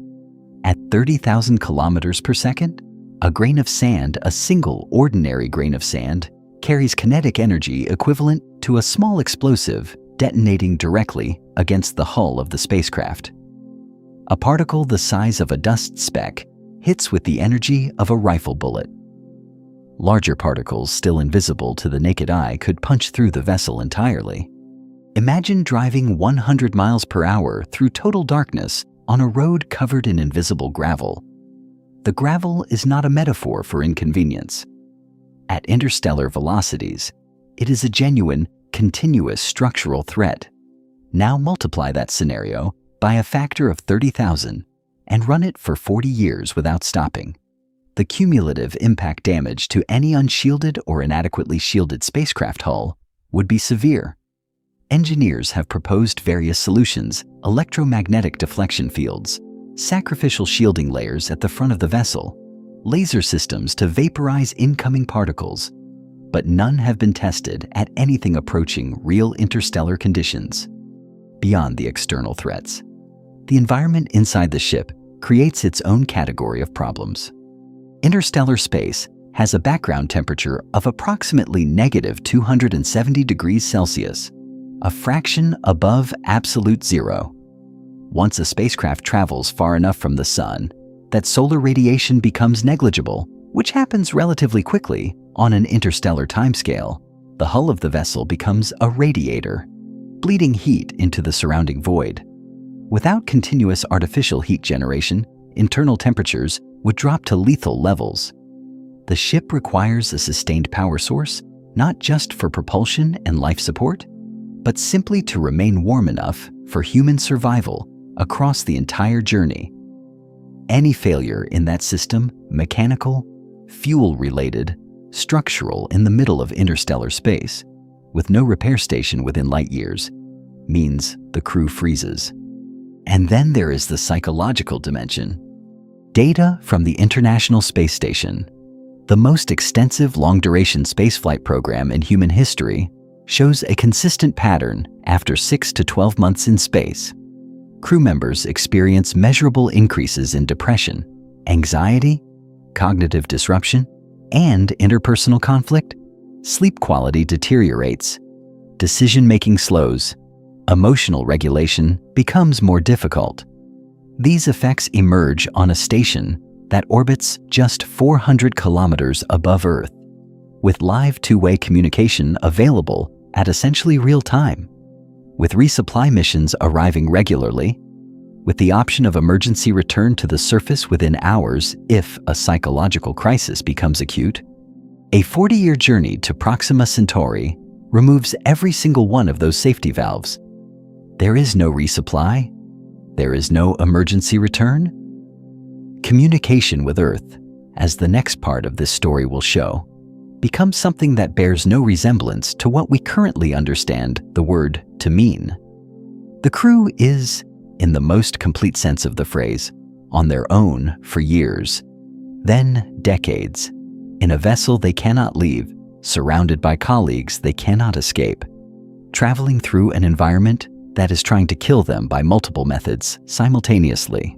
At 30,000 kilometers per second, a grain of sand, a single ordinary grain of sand, carries kinetic energy equivalent to a small explosive detonating directly against the hull of the spacecraft. A particle the size of a dust speck hits with the energy of a rifle bullet. Larger particles, still invisible to the naked eye, could punch through the vessel entirely. Imagine driving 100 miles per hour through total darkness on a road covered in invisible gravel. The gravel is not a metaphor for inconvenience. At interstellar velocities, it is a genuine, continuous structural threat. Now multiply that scenario by a factor of 30,000 and run it for 40 years without stopping. The cumulative impact damage to any unshielded or inadequately shielded spacecraft hull would be severe. Engineers have proposed various solutions: electromagnetic deflection fields, sacrificial shielding layers at the front of the vessel, laser systems to vaporize incoming particles, but none have been tested at anything approaching real interstellar conditions. Beyond the external threats, the environment inside the ship creates its own category of problems. Interstellar space has a background temperature of approximately -270 degrees Celsius, a fraction above absolute zero. Once a spacecraft travels far enough from the sun, that solar radiation becomes negligible, which happens relatively quickly on an interstellar timescale. The hull of the vessel becomes a radiator, bleeding heat into the surrounding void. Without continuous artificial heat generation, internal temperatures would drop to lethal levels. The ship requires a sustained power source, not just for propulsion and life support, but simply to remain warm enough for human survival across the entire journey. Any failure in that system, mechanical, fuel-related, structural, in the middle of interstellar space, with no repair station within light years, means the crew freezes. And then there is the psychological dimension. Data from the International Space Station, the most extensive long-duration spaceflight program in human history, shows a consistent pattern after 6 to 12 months in space. Crew members experience measurable increases in depression, anxiety, cognitive disruption, and interpersonal conflict. Sleep quality deteriorates, decision-making slows, emotional regulation becomes more difficult. These effects emerge on a station that orbits just 400 kilometers above Earth, with live two-way communication available at essentially real time, with resupply missions arriving regularly, with the option of emergency return to the surface within hours if a psychological crisis becomes acute. A 40-year journey to Proxima Centauri removes every single one of those safety valves. There is no resupply. There is no emergency return. Communication with Earth, as the next part of this story will show, becomes something that bears no resemblance to what we currently understand the word to mean. The crew is, in the most complete sense of the phrase, on their own for years, then decades, in a vessel they cannot leave, surrounded by colleagues they cannot escape, traveling through an environment that is trying to kill them by multiple methods simultaneously.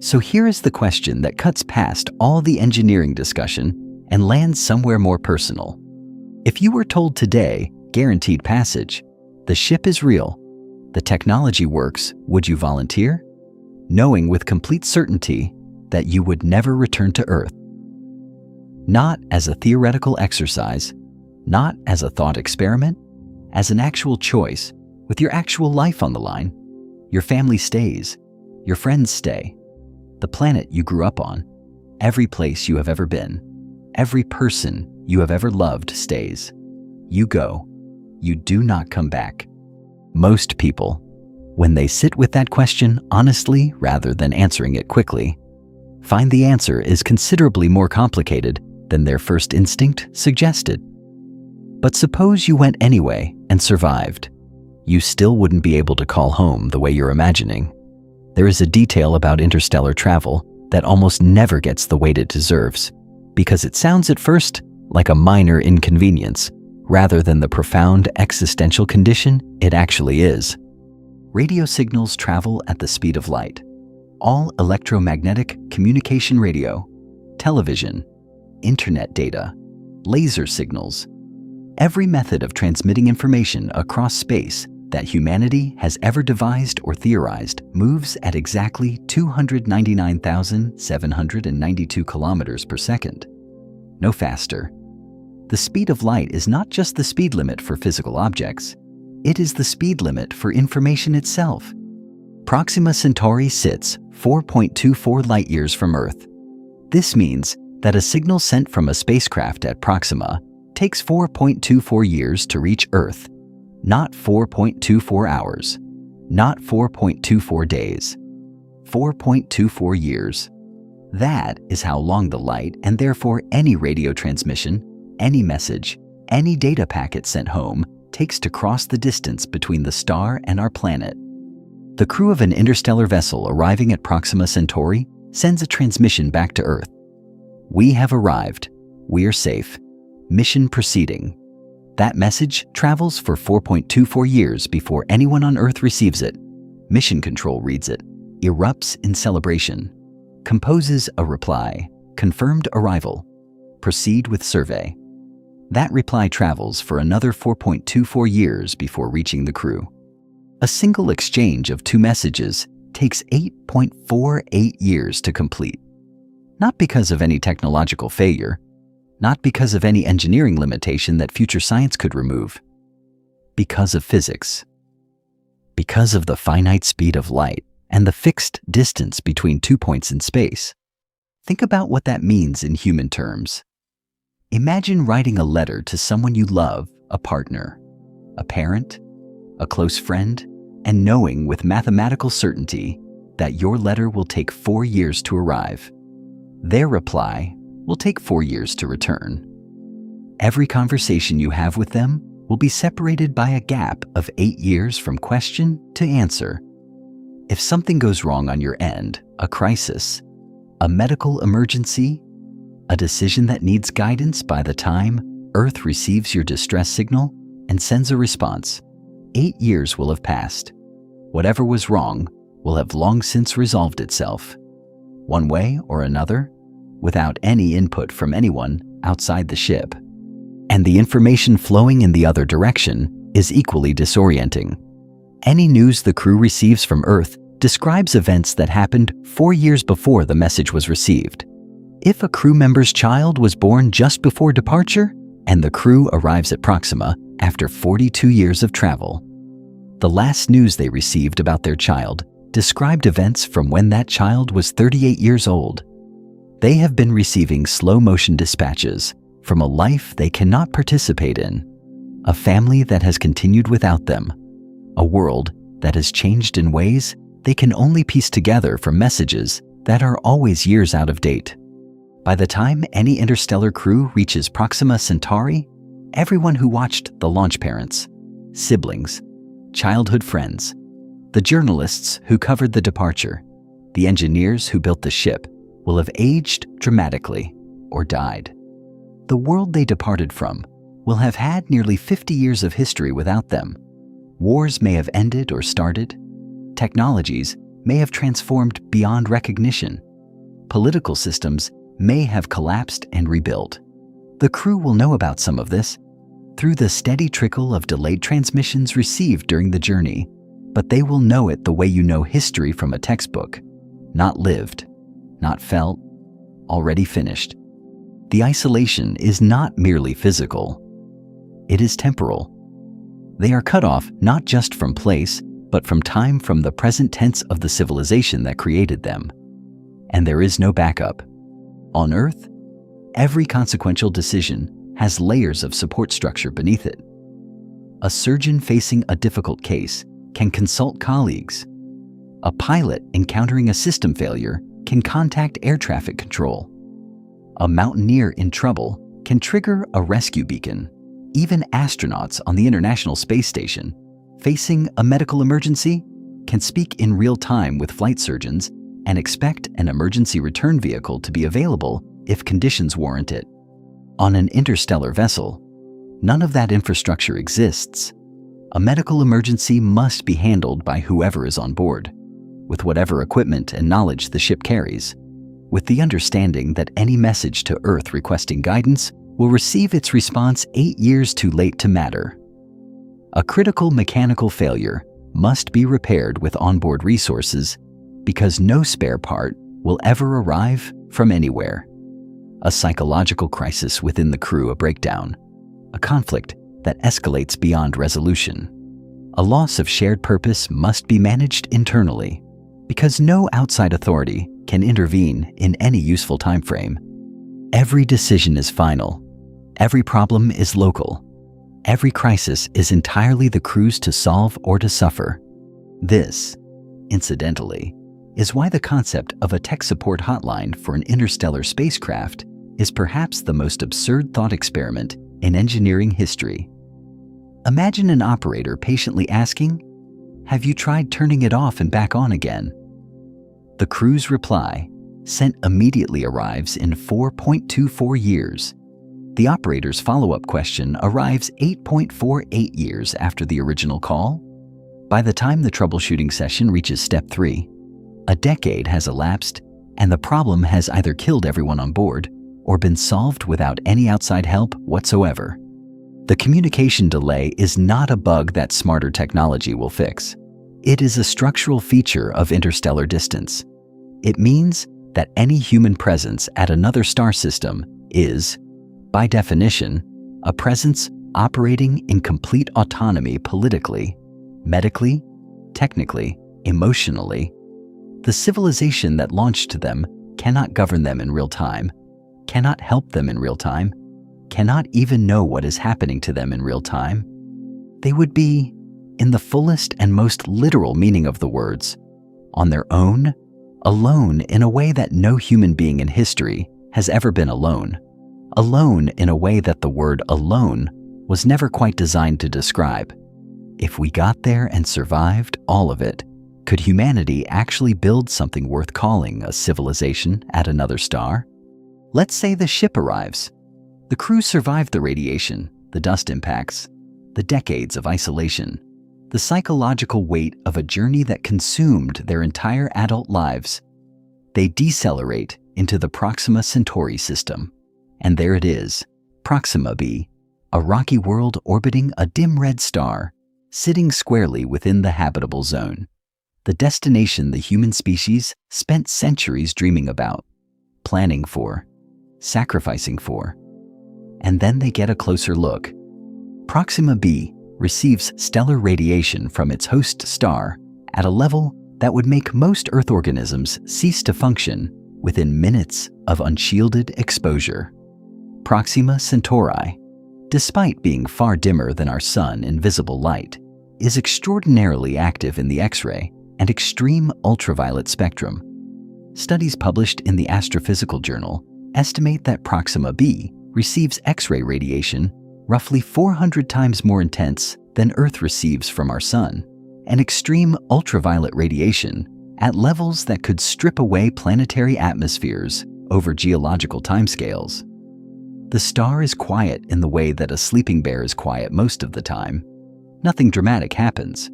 So here is the question that cuts past all the engineering discussion and lands somewhere more personal. If you were told today, guaranteed passage, the ship is real, the technology works, would you volunteer? Knowing with complete certainty that you would never return to Earth. Not as a theoretical exercise, not as a thought experiment, as an actual choice, with your actual life on the line. Your family stays, your friends stay, the planet you grew up on, every place you have ever been, every person you have ever loved stays. You go, you do not come back. Most people, when they sit with that question honestly rather than answering it quickly, find the answer is considerably more complicated than their first instinct suggested. But suppose you went anyway and survived. You still wouldn't be able to call home the way you're imagining. There is a detail about interstellar travel that almost never gets the weight it deserves, because it sounds at first like a minor inconvenience, rather than the profound existential condition it actually is. Radio signals travel at the speed of light. All electromagnetic communication radio, television, internet data, laser signals, every method of transmitting information across space that humanity has ever devised or theorized moves at exactly 299,792 kilometers per second. No faster. The speed of light is not just the speed limit for physical objects, it is the speed limit for information itself. Proxima Centauri sits 4.24 light-years from Earth. This means that a signal sent from a spacecraft at Proxima takes 4.24 years to reach Earth, not 4.24 hours, not 4.24 days, 4.24 years. That is how long the light, and therefore any radio transmission, any message, any data packet sent home, takes to cross the distance between the star and our planet. The crew of an interstellar vessel arriving at Proxima Centauri sends a transmission back to Earth. We have arrived. We are safe. Mission proceeding. That message travels for 4.24 years before anyone on Earth receives it. Mission Control reads it, erupts in celebration, composes a reply, confirmed arrival, proceed with survey. That reply travels for another 4.24 years before reaching the crew. A single exchange of two messages takes 8.48 years to complete. Not because of any technological failure, not because of any engineering limitation that future science could remove, because of physics. Because of the finite speed of light and the fixed distance between 2 points in space. Think about what that means in human terms. Imagine writing a letter to someone you love, a partner, a parent, a close friend, and knowing with mathematical certainty that your letter will take 4 years to arrive. Their reply will take 4 years to return. Every conversation you have with them will be separated by a gap of 8 years from question to answer. If something goes wrong on your end, a crisis, a medical emergency, a decision that needs guidance by the time Earth receives your distress signal and sends a response, 8 years will have passed. Whatever was wrong will have long since resolved itself, one way or another, without any input from anyone outside the ship. And the information flowing in the other direction is equally disorienting. Any news the crew receives from Earth describes events that happened 4 years before the message was received. If a crew member's child was born just before departure, and the crew arrives at Proxima after 42 years of travel, the last news they received about their child described events from when that child was 38 years old. They have been receiving slow-motion dispatches from a life they cannot participate in, a family that has continued without them, a world that has changed in ways they can only piece together from messages that are always years out of date. By the time any interstellar crew reaches Proxima Centauri, everyone who watched the launch parents, siblings, childhood friends, the journalists who covered the departure, the engineers who built the ship will have aged dramatically or died. The world they departed from will have had nearly 50 years of history without them. Wars may have ended or started. Technologies may have transformed beyond recognition. Political systems may have collapsed and rebuilt. The crew will know about some of this through the steady trickle of delayed transmissions received during the journey, but they will know it the way you know history from a textbook. Not lived, not felt, already finished. The isolation is not merely physical. It is temporal. They are cut off not just from place, but from time, from the present tense of the civilization that created them. And there is no backup. On Earth, every consequential decision has layers of support structure beneath it. A surgeon facing a difficult case can consult colleagues. A pilot encountering a system failure can contact air traffic control. A mountaineer in trouble can trigger a rescue beacon. Even astronauts on the International Space Station facing a medical emergency can speak in real time with flight surgeons and expect an emergency return vehicle to be available if conditions warrant it. On an interstellar vessel, none of that infrastructure exists. A medical emergency must be handled by whoever is on board, with whatever equipment and knowledge the ship carries, with the understanding that any message to Earth requesting guidance will receive its response 8 years too late to matter. A critical mechanical failure must be repaired with onboard resources because no spare part will ever arrive from anywhere. A psychological crisis within the crew, a breakdown, a conflict that escalates beyond resolution. A loss of shared purpose must be managed internally because no outside authority can intervene in any useful time frame. Every decision is final. Every problem is local. Every crisis is entirely the crew's to solve or to suffer. This, incidentally, is why the concept of a tech support hotline for an interstellar spacecraft is perhaps the most absurd thought experiment in engineering history. Imagine an operator patiently asking, "Have you tried turning it off and back on again?" The crew's reply, sent immediately, arrives in 4.24 years. The operator's follow-up question arrives 8.48 years after the original call. By the time the troubleshooting session reaches step 3, a decade has elapsed and the problem has either killed everyone on board or been solved without any outside help whatsoever. The communication delay is not a bug that smarter technology will fix. It is a structural feature of interstellar distance. It means that any human presence at another star system is, by definition, a presence operating in complete autonomy politically, medically, technically, emotionally. The civilization that launched them cannot govern them in real time, cannot help them in real time, cannot even know what is happening to them in real time. They would be, in the fullest and most literal meaning of the words, on their own, alone in a way that no human being in history has ever been alone. Alone in a way that the word alone was never quite designed to describe. If we got there and survived all of it, could humanity actually build something worth calling a civilization at another star? Let's say the ship arrives. The crew survived the radiation, the dust impacts, the decades of isolation, the psychological weight of a journey that consumed their entire adult lives. They decelerate into the Proxima Centauri system. And there it is, Proxima b, a rocky world orbiting a dim red star, sitting squarely within the habitable zone. The destination the human species spent centuries dreaming about, planning for, sacrificing for. And then they get a closer look. Proxima b receives stellar radiation from its host star at a level that would make most Earth organisms cease to function within minutes of unshielded exposure. Proxima Centauri, despite being far dimmer than our sun in visible light, is extraordinarily active in the X-ray and extreme ultraviolet spectrum. Studies published in the Astrophysical Journal estimate that Proxima b receives X-ray radiation roughly 400 times more intense than Earth receives from our Sun, and extreme ultraviolet radiation at levels that could strip away planetary atmospheres over geological timescales. The star is quiet in the way that a sleeping bear is quiet most of the time. Nothing dramatic happens.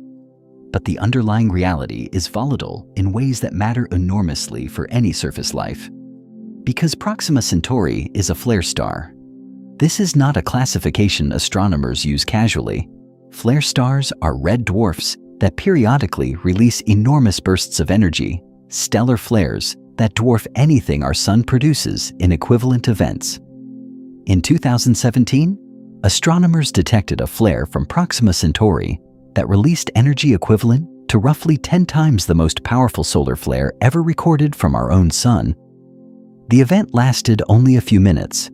But the underlying reality is volatile in ways that matter enormously for any surface life. Because Proxima Centauri is a flare star. This is not a classification astronomers use casually. Flare stars are red dwarfs that periodically release enormous bursts of energy, stellar flares that dwarf anything our Sun produces in equivalent events. In 2017, astronomers detected a flare from Proxima Centauri that released energy equivalent to roughly 10 times the most powerful solar flare ever recorded from our own Sun. The event lasted only a few minutes,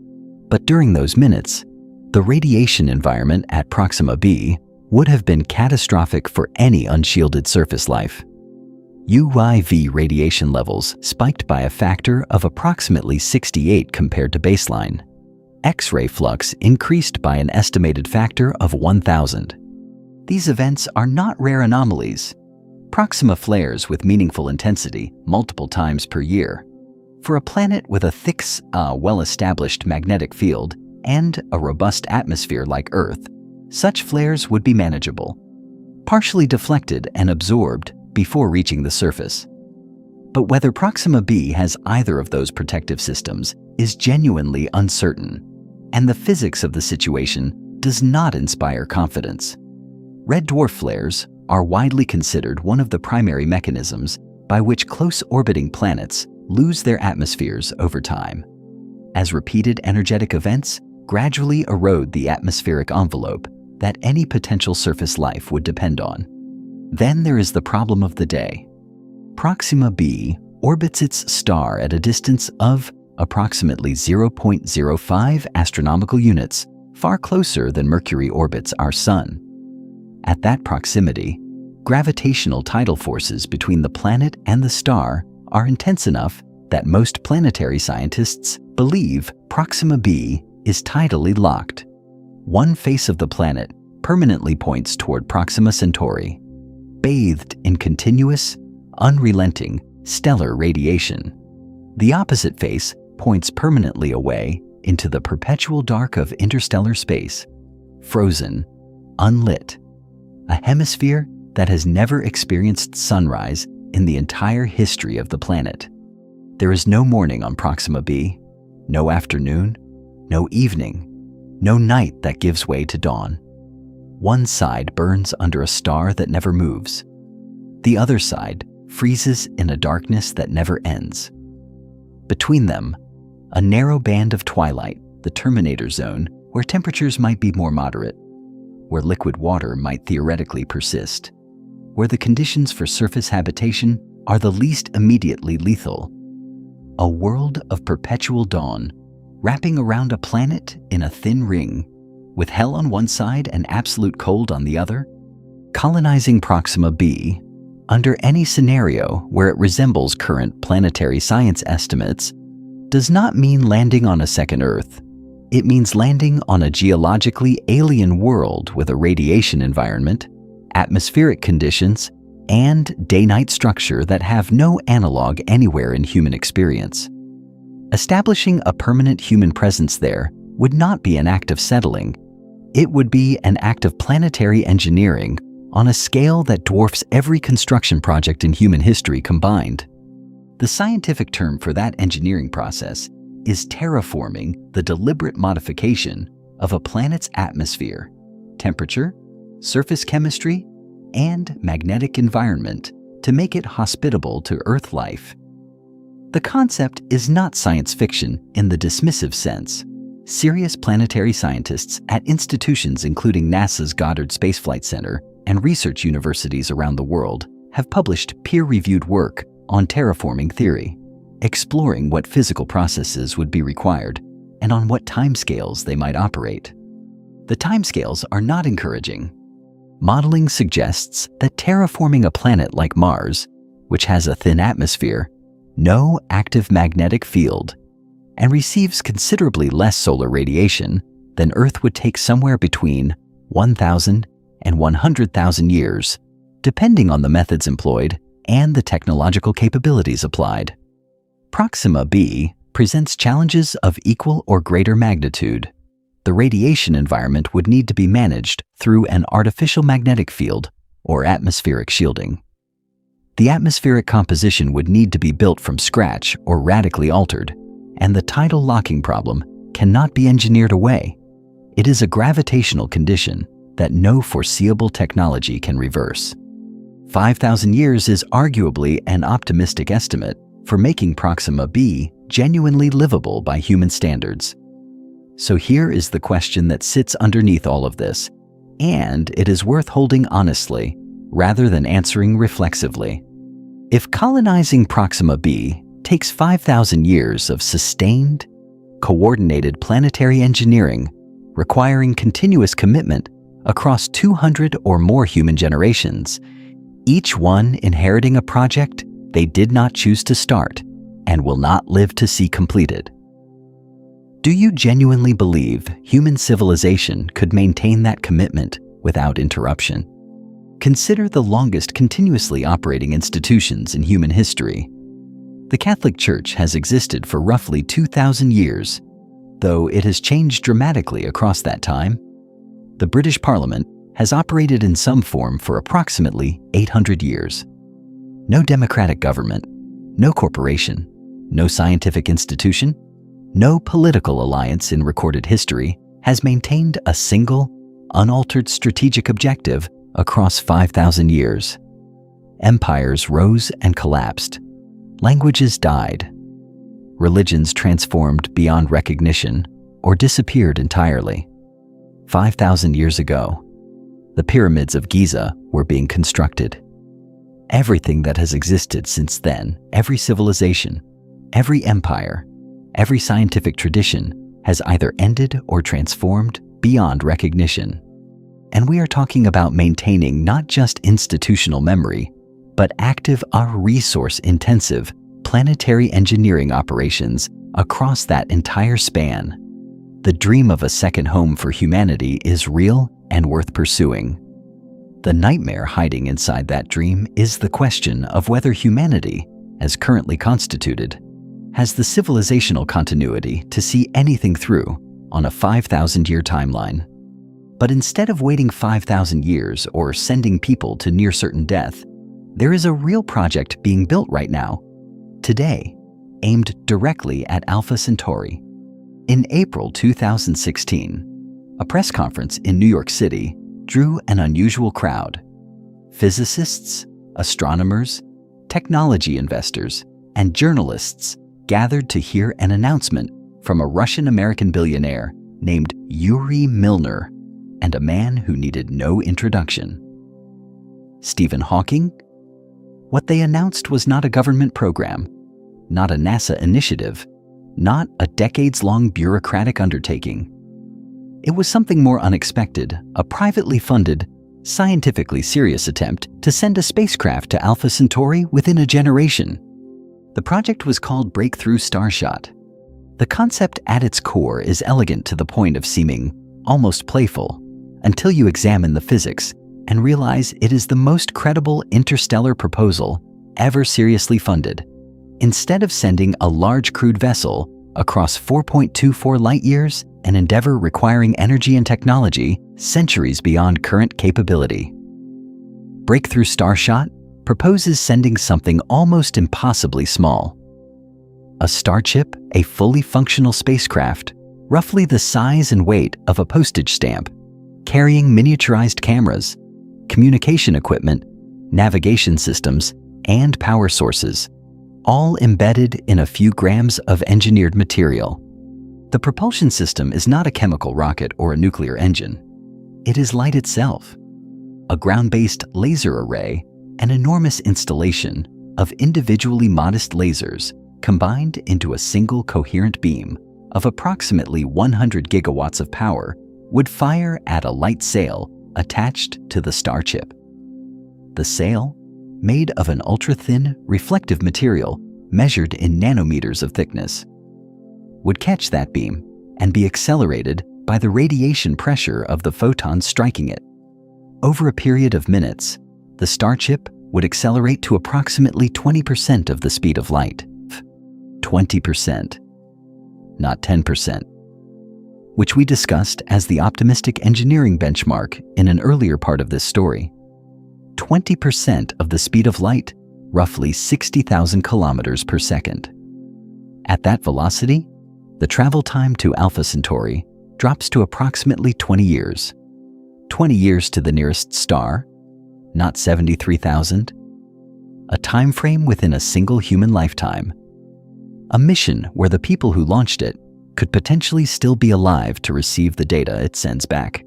but during those minutes, the radiation environment at Proxima b would have been catastrophic for any unshielded surface life. UIV radiation levels spiked by a factor of approximately 68 compared to baseline. X-ray flux increased by an estimated factor of 1,000. These events are not rare anomalies. Proxima flares with meaningful intensity multiple times per year. For a planet with a thick, well-established magnetic field and a robust atmosphere like Earth, such flares would be manageable, partially deflected and absorbed before reaching the surface. But whether Proxima b has either of those protective systems is genuinely uncertain, and the physics of the situation does not inspire confidence. Red dwarf flares are widely considered one of the primary mechanisms by which close-orbiting planets lose their atmospheres over time, as repeated energetic events gradually erode the atmospheric envelope that any potential surface life would depend on. Then there is the problem of the day. Proxima b orbits its star at a distance of approximately 0.05 astronomical units, far closer than Mercury orbits our Sun. At that proximity, gravitational tidal forces between the planet and the star are intense enough that most planetary scientists believe Proxima b is tidally locked. One face of the planet permanently points toward Proxima Centauri, bathed in continuous, unrelenting, stellar radiation. The opposite face points permanently away into the perpetual dark of interstellar space, frozen, unlit, a hemisphere that has never experienced sunrise in the entire history of the planet. There is no morning on Proxima b, no afternoon, no evening, no night that gives way to dawn. One side burns under a star that never moves. The other side freezes in a darkness that never ends. Between them, a narrow band of twilight, the terminator zone, where temperatures might be more moderate, where liquid water might theoretically persist, where the conditions for surface habitation are the least immediately lethal. A world of perpetual dawn, wrapping around a planet in a thin ring, with hell on one side and absolute cold on the other. Colonizing Proxima b, under any scenario where it resembles current planetary science estimates, does not mean landing on a second Earth. It means landing on a geologically alien world with a radiation environment, atmospheric conditions, and day-night structure that have no analog anywhere in human experience. Establishing a permanent human presence there would not be an act of settling. It would be an act of planetary engineering on a scale that dwarfs every construction project in human history combined. The scientific term for that engineering process is terraforming, the deliberate modification of a planet's atmosphere, temperature, surface chemistry, and magnetic environment to make it hospitable to Earth life. The concept is not science fiction in the dismissive sense. Serious planetary scientists at institutions including NASA's Goddard Space Flight Center and research universities around the world have published peer-reviewed work on terraforming theory, exploring what physical processes would be required and on what timescales they might operate. The timescales are not encouraging. Modeling suggests that terraforming a planet like Mars, which has a thin atmosphere, no active magnetic field, and receives considerably less solar radiation than Earth would take somewhere between 1,000 and 100,000 years, depending on the methods employed and the technological capabilities applied. Proxima b presents challenges of equal or greater magnitude. The radiation environment would need to be managed through an artificial magnetic field or atmospheric shielding. The atmospheric composition would need to be built from scratch or radically altered, and the tidal locking problem cannot be engineered away. It is a gravitational condition that no foreseeable technology can reverse. 5,000 years is arguably an optimistic estimate for making Proxima b genuinely livable by human standards. So here is the question that sits underneath all of this, and it is worth holding honestly rather than answering reflexively. If colonizing Proxima b takes 5,000 years of sustained, coordinated planetary engineering requiring continuous commitment across 200 or more human generations, each one inheriting a project they did not choose to start and will not live to see completed. Do you genuinely believe human civilization could maintain that commitment without interruption? Consider the longest continuously operating institutions in human history. The Catholic Church has existed for roughly 2,000 years, though it has changed dramatically across that time. The British Parliament has operated in some form for approximately 800 years. No democratic government, no corporation, no scientific institution, no political alliance in recorded history has maintained a single, unaltered strategic objective across 5,000 years. Empires rose and collapsed. Languages died. Religions transformed beyond recognition or disappeared entirely. 5,000 years ago, the pyramids of Giza were being constructed. Everything that has existed since then, every civilization, every empire, every scientific tradition has either ended or transformed beyond recognition. And we are talking about maintaining not just institutional memory, but active, resource-intensive planetary engineering operations across that entire span. The dream of a second home for humanity is real and worth pursuing. The nightmare hiding inside that dream is the question of whether humanity, as currently constituted, has the civilizational continuity to see anything through on a 5,000-year timeline. But instead of waiting 5,000 years or sending people to near certain death, there is a real project being built right now, today, aimed directly at Alpha Centauri. In April 2016, a press conference in New York City drew an unusual crowd. Physicists, astronomers, technology investors, and journalists gathered to hear an announcement from a Russian-American billionaire named Yuri Milner and a man who needed no introduction. Stephen Hawking? What they announced was not a government program, not a NASA initiative, not a decades-long bureaucratic undertaking. It was something more unexpected, a privately funded, scientifically serious attempt to send a spacecraft to Alpha Centauri within a generation. The project was called Breakthrough Starshot. The concept at its core is elegant to the point of seeming almost playful, until you examine the physics and realize it is the most credible interstellar proposal ever seriously funded. Instead of sending a large crewed vessel across 4.24 light-years, an endeavor requiring energy and technology centuries beyond current capability, Breakthrough Starshot proposes sending something almost impossibly small. A starship, a fully functional spacecraft, roughly the size and weight of a postage stamp, carrying miniaturized cameras, communication equipment, navigation systems, and power sources, all embedded in a few grams of engineered material. The propulsion system is not a chemical rocket or a nuclear engine. It is light itself, a ground-based laser array, an enormous installation of individually modest lasers combined into a single coherent beam of approximately 100 gigawatts of power would fire at a light sail attached to the starship. The sail, made of an ultra-thin, reflective material measured in nanometers of thickness. would catch that beam and be accelerated by the radiation pressure of the photons striking it. Over a period of minutes, the starship would accelerate to approximately 20% of the speed of light. 20%, not 10%, which we discussed as the optimistic engineering benchmark in an earlier part of this story. 20% of the speed of light, roughly 60,000 kilometers per second. At that velocity, the travel time to Alpha Centauri drops to approximately 20 years. 20 years to the nearest star, not 73,000. A time frame within a single human lifetime. A mission where the people who launched it could potentially still be alive to receive the data it sends back.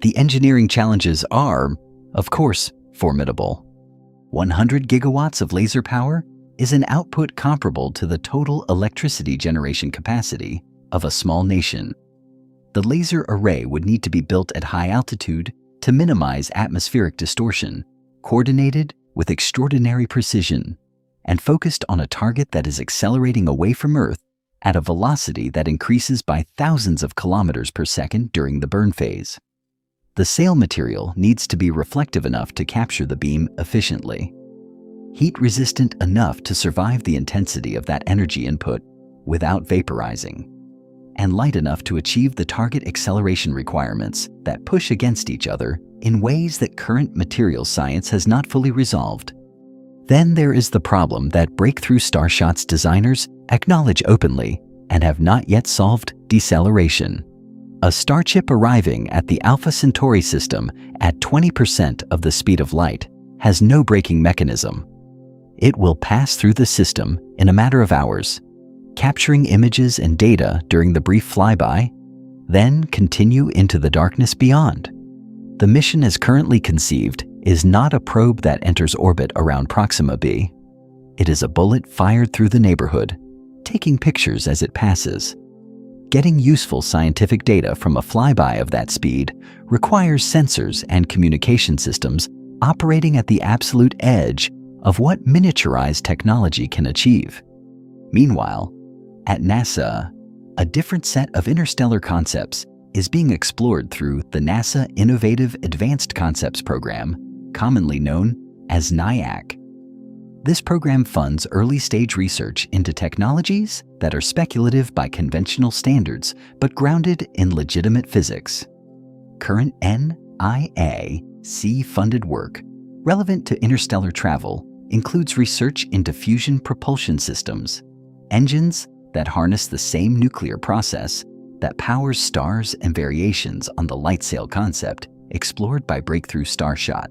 The engineering challenges are, of course, formidable. 100 gigawatts of laser power is an output comparable to the total electricity generation capacity of a small nation. The laser array would need to be built at high altitude to minimize atmospheric distortion, coordinated with extraordinary precision, and focused on a target that is accelerating away from Earth at a velocity that increases by thousands of kilometers per second during the burn phase. The sail material needs to be reflective enough to capture the beam efficiently, heat-resistant enough to survive the intensity of that energy input without vaporizing, and light enough to achieve the target acceleration requirements that push against each other in ways that current materials science has not fully resolved. Then there is the problem that breakthrough Starshot's designers acknowledge openly and have not yet solved: deceleration. A starship arriving at the Alpha Centauri system at 20% of the speed of light has no braking mechanism. It will pass through the system in a matter of hours, capturing images and data during the brief flyby, then continue into the darkness beyond. The mission as currently conceived is not a probe that enters orbit around Proxima b. It is a bullet fired through the neighborhood, taking pictures as it passes. Getting useful scientific data from a flyby of that speed requires sensors and communication systems operating at the absolute edge of what miniaturized technology can achieve. Meanwhile, at NASA, a different set of interstellar concepts is being explored through the NASA Innovative Advanced Concepts Program, commonly known as NIAC. This program funds early-stage research into technologies that are speculative by conventional standards but grounded in legitimate physics. Current NIAC-funded work relevant to interstellar travel includes research into fusion propulsion systems, engines that harness the same nuclear process that powers stars and variations on the light sail concept explored by breakthrough Starshot.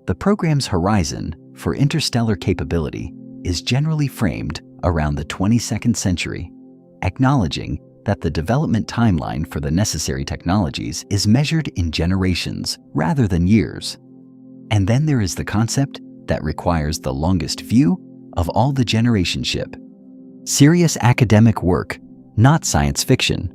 The program's horizon for interstellar capability is generally framed around the 22nd century, acknowledging that the development timeline for the necessary technologies is measured in generations rather than years. And then there is the concept that requires the longest view of all the generationship. Serious academic work, not science fiction,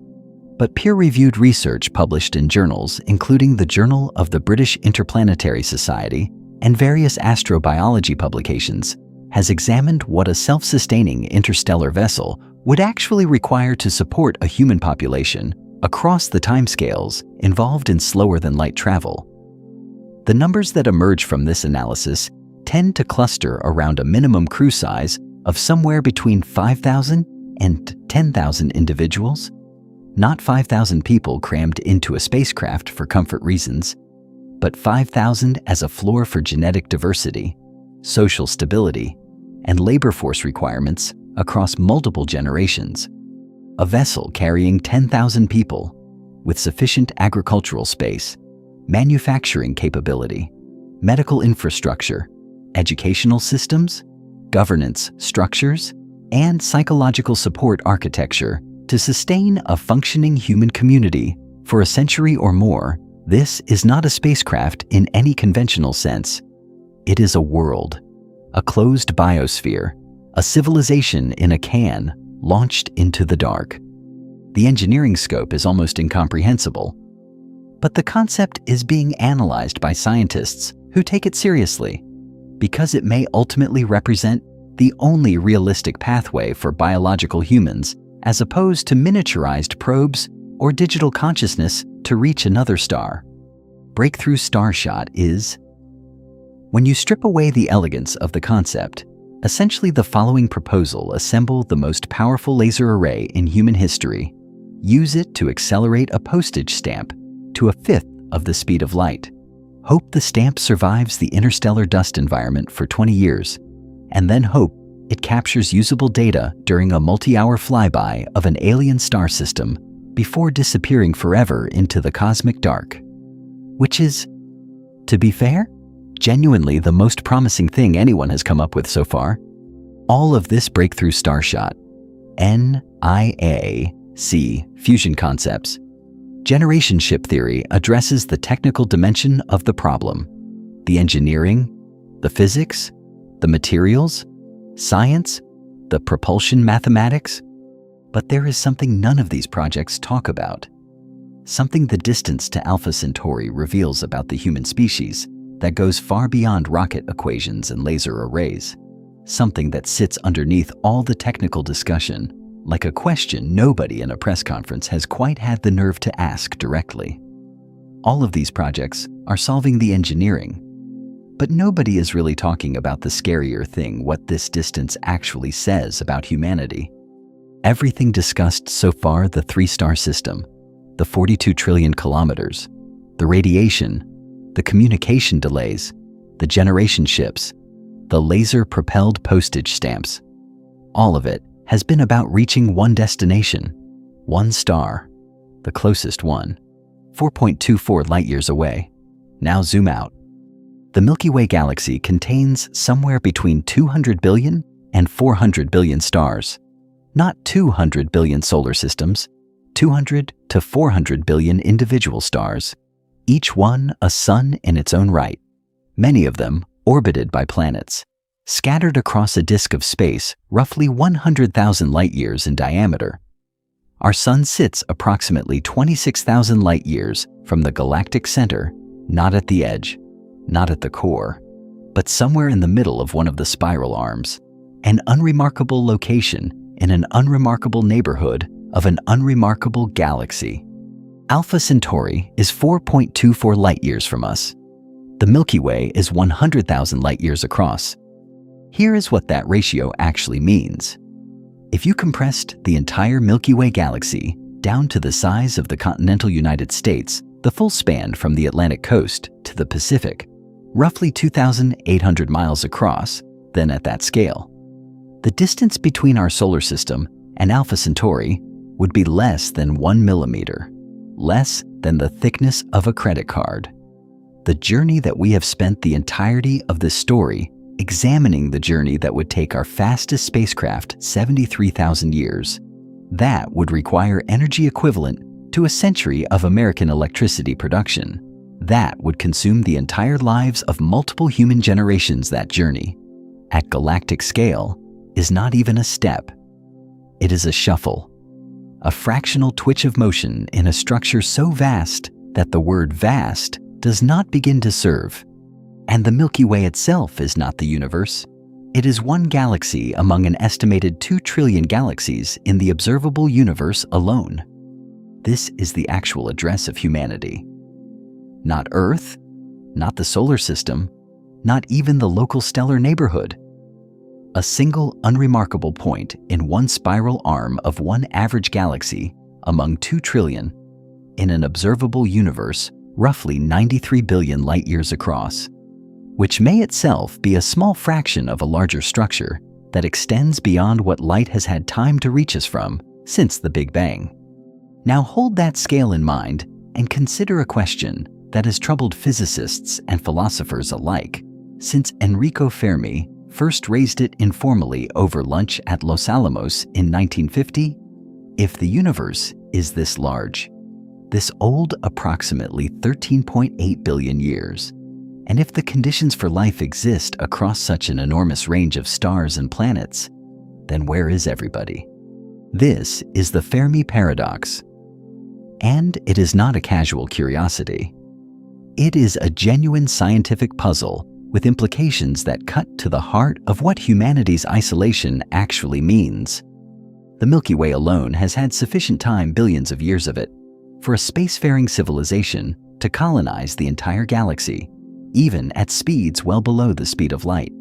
but peer-reviewed research published in journals including the Journal of the British Interplanetary Society and various astrobiology publications, has examined what a self-sustaining interstellar vessel would actually require to support a human population across the timescales involved in slower-than-light travel. The numbers that emerge from this analysis tend to cluster around a minimum crew size of somewhere between 5,000 and 10,000 individuals, not 5,000 people crammed into a spacecraft for comfort reasons, but 5,000 as a floor for genetic diversity, social stability, and labor force requirements across multiple generations. A vessel carrying 10,000 people with sufficient agricultural space, manufacturing capability, medical infrastructure, educational systems, governance structures, and psychological support architecture to sustain a functioning human community for a century or more. This is not a spacecraft in any conventional sense. It is a world, a closed biosphere, a civilization in a can launched into the dark. The engineering scope is almost incomprehensible, but the concept is being analyzed by scientists who take it seriously because it may ultimately represent the only realistic pathway for biological humans as opposed to miniaturized probes or digital consciousness to reach another star. Breakthrough Starshot is, when you strip away the elegance of the concept, essentially the following proposal: assemble the most powerful laser array in human history. Use it to accelerate a postage stamp to a fifth of the speed of light. Hope the stamp survives the interstellar dust environment for 20 years, and then hope it captures usable data during a multi-hour flyby of an alien star system before disappearing forever into the cosmic dark. Which is, to be fair, genuinely the most promising thing anyone has come up with so far. All of this breakthrough starshot, NIAC fusion concepts, generation ship theory addresses the technical dimension of the problem, the engineering, the physics, the materials, science, the propulsion mathematics. But there is something none of these projects talk about. Something the distance to Alpha Centauri reveals about the human species that goes far beyond rocket equations and laser arrays. Something that sits underneath all the technical discussion, like a question nobody in a press conference has quite had the nerve to ask directly. All of these projects are solving the engineering, but nobody is really talking about the scarier thing: what this distance actually says about humanity. Everything discussed so far, the 3-star system, the 42 trillion kilometers, the radiation, the communication delays, the generation ships, the laser-propelled postage stamps, all of it has been about reaching one destination, one star, the closest one, 4.24 light-years away. Now zoom out. The Milky Way galaxy contains somewhere between 200 billion and 400 billion stars. Not 200 billion solar systems, 200 to 400 billion individual stars, each one a sun in its own right, many of them orbited by planets, scattered across a disk of space roughly 100,000 light-years in diameter. Our sun sits approximately 26,000 light-years from the galactic center, not at the edge, not at the core, but somewhere in the middle of one of the spiral arms, an unremarkable location in an unremarkable neighborhood of an unremarkable galaxy. Alpha Centauri is 4.24 light-years from us. The Milky Way is 100,000 light-years across. Here is what that ratio actually means. If you compressed the entire Milky Way galaxy down to the size of the continental United States, the full span from the Atlantic coast to the Pacific, roughly 2,800 miles across, then at that scale, the distance between our solar system and Alpha Centauri would be less than 1 millimeter, less than the thickness of a credit card. The journey that we have spent the entirety of this story examining, the journey that would take our fastest spacecraft 73,000 years, that would require energy equivalent to a century of American electricity production. That would consume the entire lives of multiple human generations. That journey, at galactic scale, is not even a step. It is a shuffle, a fractional twitch of motion in a structure so vast that the word vast does not begin to serve. And the Milky Way itself is not the universe. It is one galaxy among an estimated 2 trillion galaxies in the observable universe alone. This is the actual address of humanity. Not Earth, not the solar system, not even the local stellar neighborhood. A single unremarkable point in one spiral arm of one average galaxy among 2 trillion in an observable universe roughly 93 billion light-years across, which may itself be a small fraction of a larger structure that extends beyond what light has had time to reach us from since the Big Bang. Now hold that scale in mind and consider a question that has troubled physicists and philosophers alike since Enrico Fermi first raised it informally over lunch at Los Alamos in 1950. If the universe is this large, this old, approximately 13.8 billion years, and if the conditions for life exist across such an enormous range of stars and planets, then where is everybody? This is the Fermi paradox. And it is not a casual curiosity. It is a genuine scientific puzzle with implications that cut to the heart of what humanity's isolation actually means. The Milky Way alone has had sufficient time, billions of years of it, for a spacefaring civilization to colonize the entire galaxy, even at speeds well below the speed of light.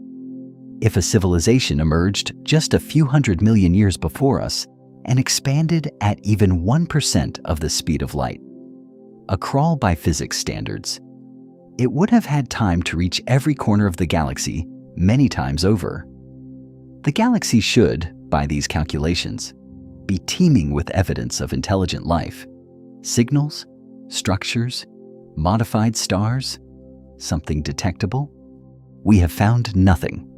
If a civilization emerged just a few 100 million years before us and expanded at even 1% of the speed of light, a crawl by physics standards, it would have had time to reach every corner of the galaxy many times over. The galaxy should, by these calculations, be teeming with evidence of intelligent life, signals, structures, modified stars, something detectable. We have found nothing.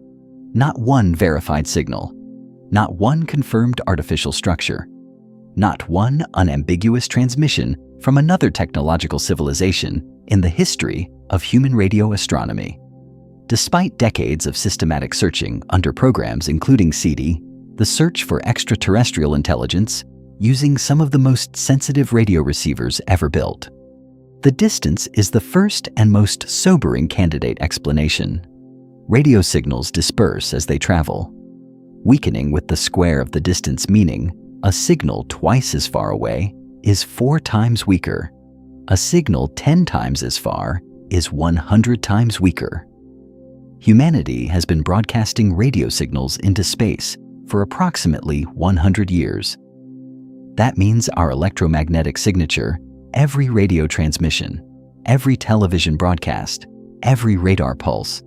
Not one verified signal, not one confirmed artificial structure, not one unambiguous transmission from another technological civilization in the history of human radio astronomy. Despite decades of systematic searching under programs including CD, the search for extraterrestrial intelligence using some of the most sensitive radio receivers ever built, the distance is the first and most sobering candidate explanation. Radio signals disperse as they travel, weakening with the square of the distance, meaning a signal twice as far away is 4 times weaker. A signal 10 times as far is 100 times weaker. Humanity has been broadcasting radio signals into space for approximately 100 years. That means our electromagnetic signature, every radio transmission, every television broadcast, every radar pulse,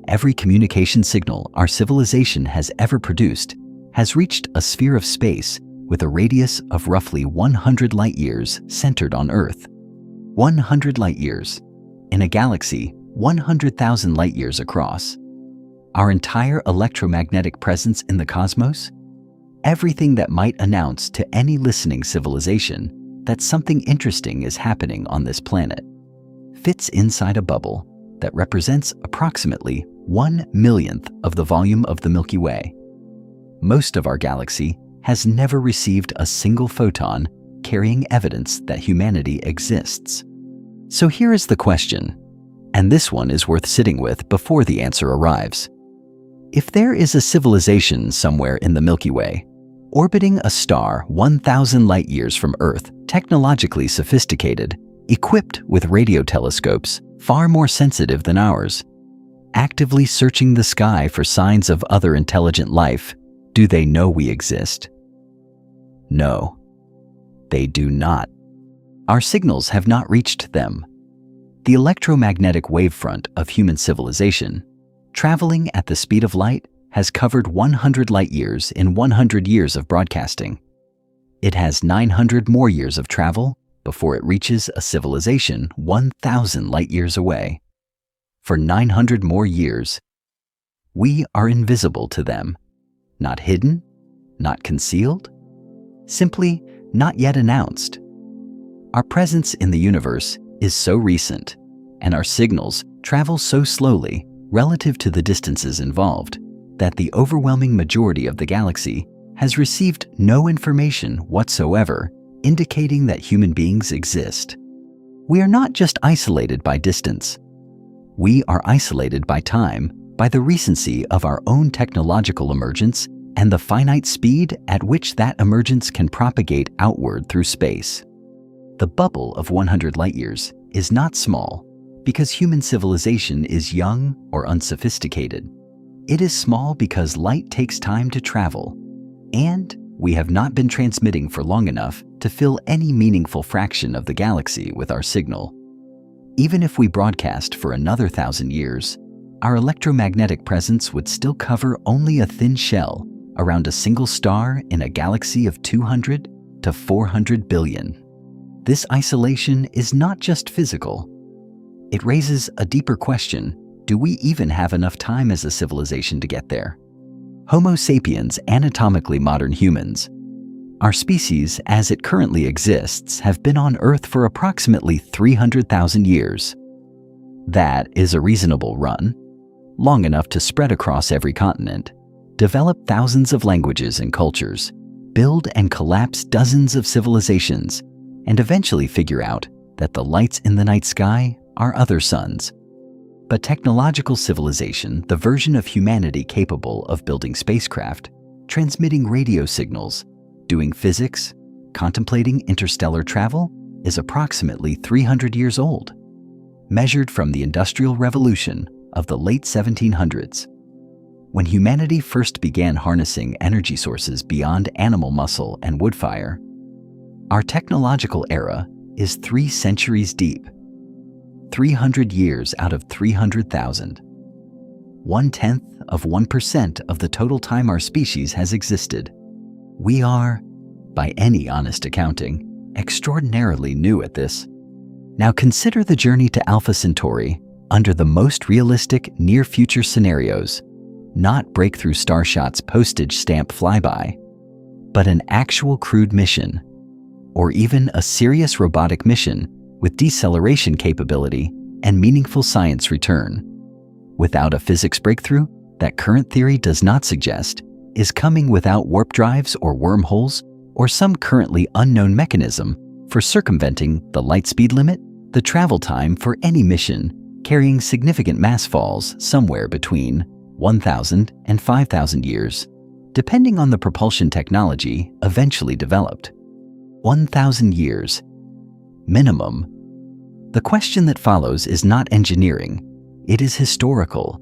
every communication signal our civilization has ever produced has reached a sphere of space with a radius of roughly 100 light-years centered on Earth. 100 light-years in a galaxy 100,000 light-years across. Our entire electromagnetic presence in the cosmos, everything that might announce to any listening civilization that something interesting is happening on this planet, fits inside a bubble that represents approximately 1/1,000,000th of the volume of the Milky Way. Most of our galaxy has never received a single photon carrying evidence that humanity exists. So here is the question, and this one is worth sitting with before the answer arrives. If there is a civilization somewhere in the Milky Way, orbiting a star 1,000 light-years from Earth, technologically sophisticated, equipped with radio telescopes far more sensitive than ours, actively searching the sky for signs of other intelligent life, do they know we exist? No, they do not. Our signals have not reached them. The electromagnetic wavefront of human civilization, traveling at the speed of light, has covered 100 light-years in 100 years of broadcasting. It has 900 more years of travel before it reaches a civilization 1,000 light-years away. For 900 more years, we are invisible to them, not hidden, not concealed, simply not yet announced. Our presence in the universe is so recent, and our signals travel so slowly relative to the distances involved, that the overwhelming majority of the galaxy has received no information whatsoever indicating that human beings exist. We are not just isolated by distance. We are isolated by time, by the recency of our own technological emergence and the finite speed at which that emergence can propagate outward through space. The bubble of 100 light-years is not small because human civilization is young or unsophisticated. It is small because light takes time to travel, and we have not been transmitting for long enough to fill any meaningful fraction of the galaxy with our signal. Even if we broadcast for another 1,000 years, our electromagnetic presence would still cover only a thin shell around a single star in a galaxy of 200 to 400 billion. This isolation is not just physical. It raises a deeper question: do we even have enough time as a civilization to get there? Homo sapiens, anatomically modern humans, our species as it currently exists, have been on Earth for approximately 300,000 years. That is a reasonable run, long enough to spread across every continent, develop thousands of languages and cultures, build and collapse dozens of civilizations, and eventually figure out that the lights in the night sky are other suns. But technological civilization, the version of humanity capable of building spacecraft, transmitting radio signals, doing physics, contemplating interstellar travel, is approximately 300 years old, measured from the Industrial Revolution of the late 1700s. When humanity first began harnessing energy sources beyond animal muscle and wood fire, our technological era is 3 centuries deep, 300 years out of 300,000. 0.1% of the total time our species has existed. We are, by any honest accounting, extraordinarily new at this. Now consider the journey to Alpha Centauri under the most realistic near-future scenarios, not breakthrough Starshot's postage stamp flyby, but an actual crewed mission, or even a serious robotic mission with deceleration capability and meaningful science return, without a physics breakthrough that current theory does not suggest is coming without warp drives or wormholes or some currently unknown mechanism for circumventing the light speed limit. The travel time for any mission carrying significant mass falls somewhere between 1,000 and 5,000 years, depending on the propulsion technology eventually developed. 1,000 years, minimum. The question that follows is not engineering, it is historical.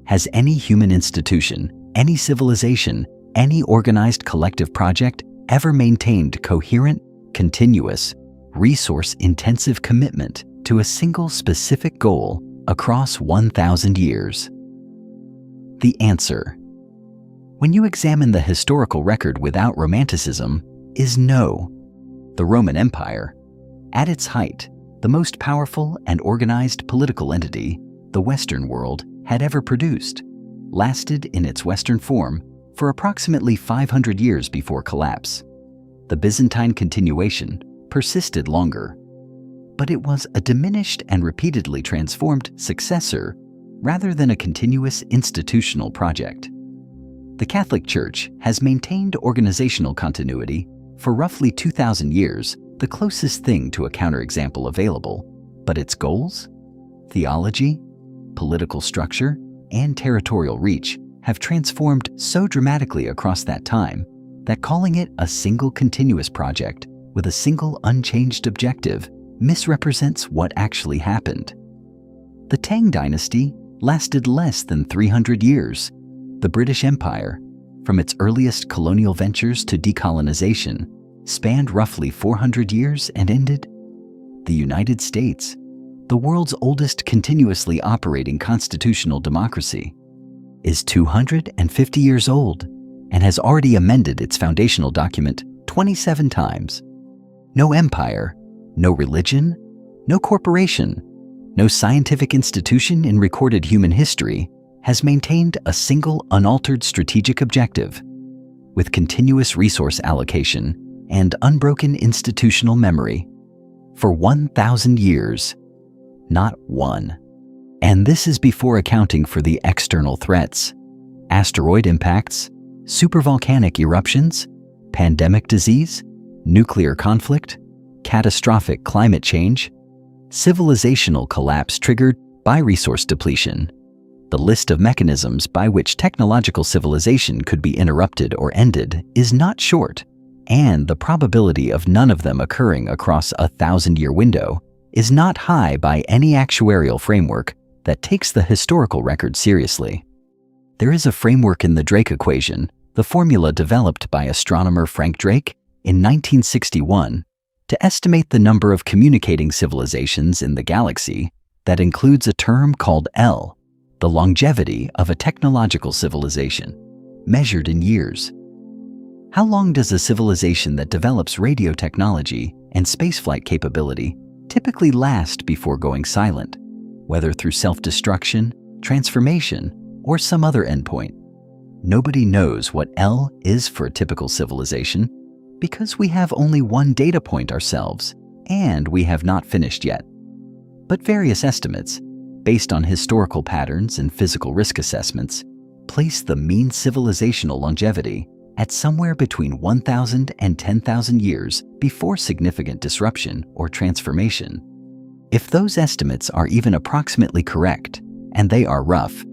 Has any human institution, any civilization, any organized collective project ever maintained coherent, continuous, resource-intensive commitment to a single specific goal across 1,000 years? The answer, when you examine the historical record without romanticism, is no. The Roman Empire, at its height, the most powerful and organized political entity the Western world had ever produced, lasted in its Western form for approximately 500 years before collapse. The Byzantine continuation persisted longer, but it was a diminished and repeatedly transformed successor rather than a continuous institutional project. The Catholic Church has maintained organizational continuity for roughly 2,000 years, the closest thing to a counterexample available, but its goals, theology, political structure, and territorial reach have transformed so dramatically across that time that calling it a single continuous project with a single unchanged objective misrepresents what actually happened. The Tang dynasty lasted less than 300 years. The British Empire, from its earliest colonial ventures to decolonization, spanned roughly 400 years and ended. The United States, the world's oldest continuously operating constitutional democracy, is 250 years old and has already amended its foundational document 27 times. No empire, no religion, no corporation, no scientific institution in recorded human history has maintained a single unaltered strategic objective, with continuous resource allocation and unbroken institutional memory, for 1,000 years. Not one. And this is before accounting for the external threats: asteroid impacts, supervolcanic eruptions, pandemic disease, nuclear conflict, catastrophic climate change, civilizational collapse triggered by resource depletion. The list of mechanisms by which technological civilization could be interrupted or ended is not short, and the probability of none of them occurring across a 1,000-year window is not high by any actuarial framework that takes the historical record seriously. There is a framework in the Drake equation, the formula developed by astronomer Frank Drake in 1961 to estimate the number of communicating civilizations in the galaxy, that includes a term called L, the longevity of a technological civilization, measured in years. How long does a civilization that develops radio technology and spaceflight capability typically last before going silent, whether through self-destruction, transformation, or some other endpoint? Nobody knows what L is for a typical civilization because we have only one data point ourselves, and we have not finished yet. But various estimates, based on historical patterns and physical risk assessments, place the mean civilizational longevity at somewhere between 1,000 and 10,000 years before significant disruption or transformation. If those estimates are even approximately correct, and they are rough,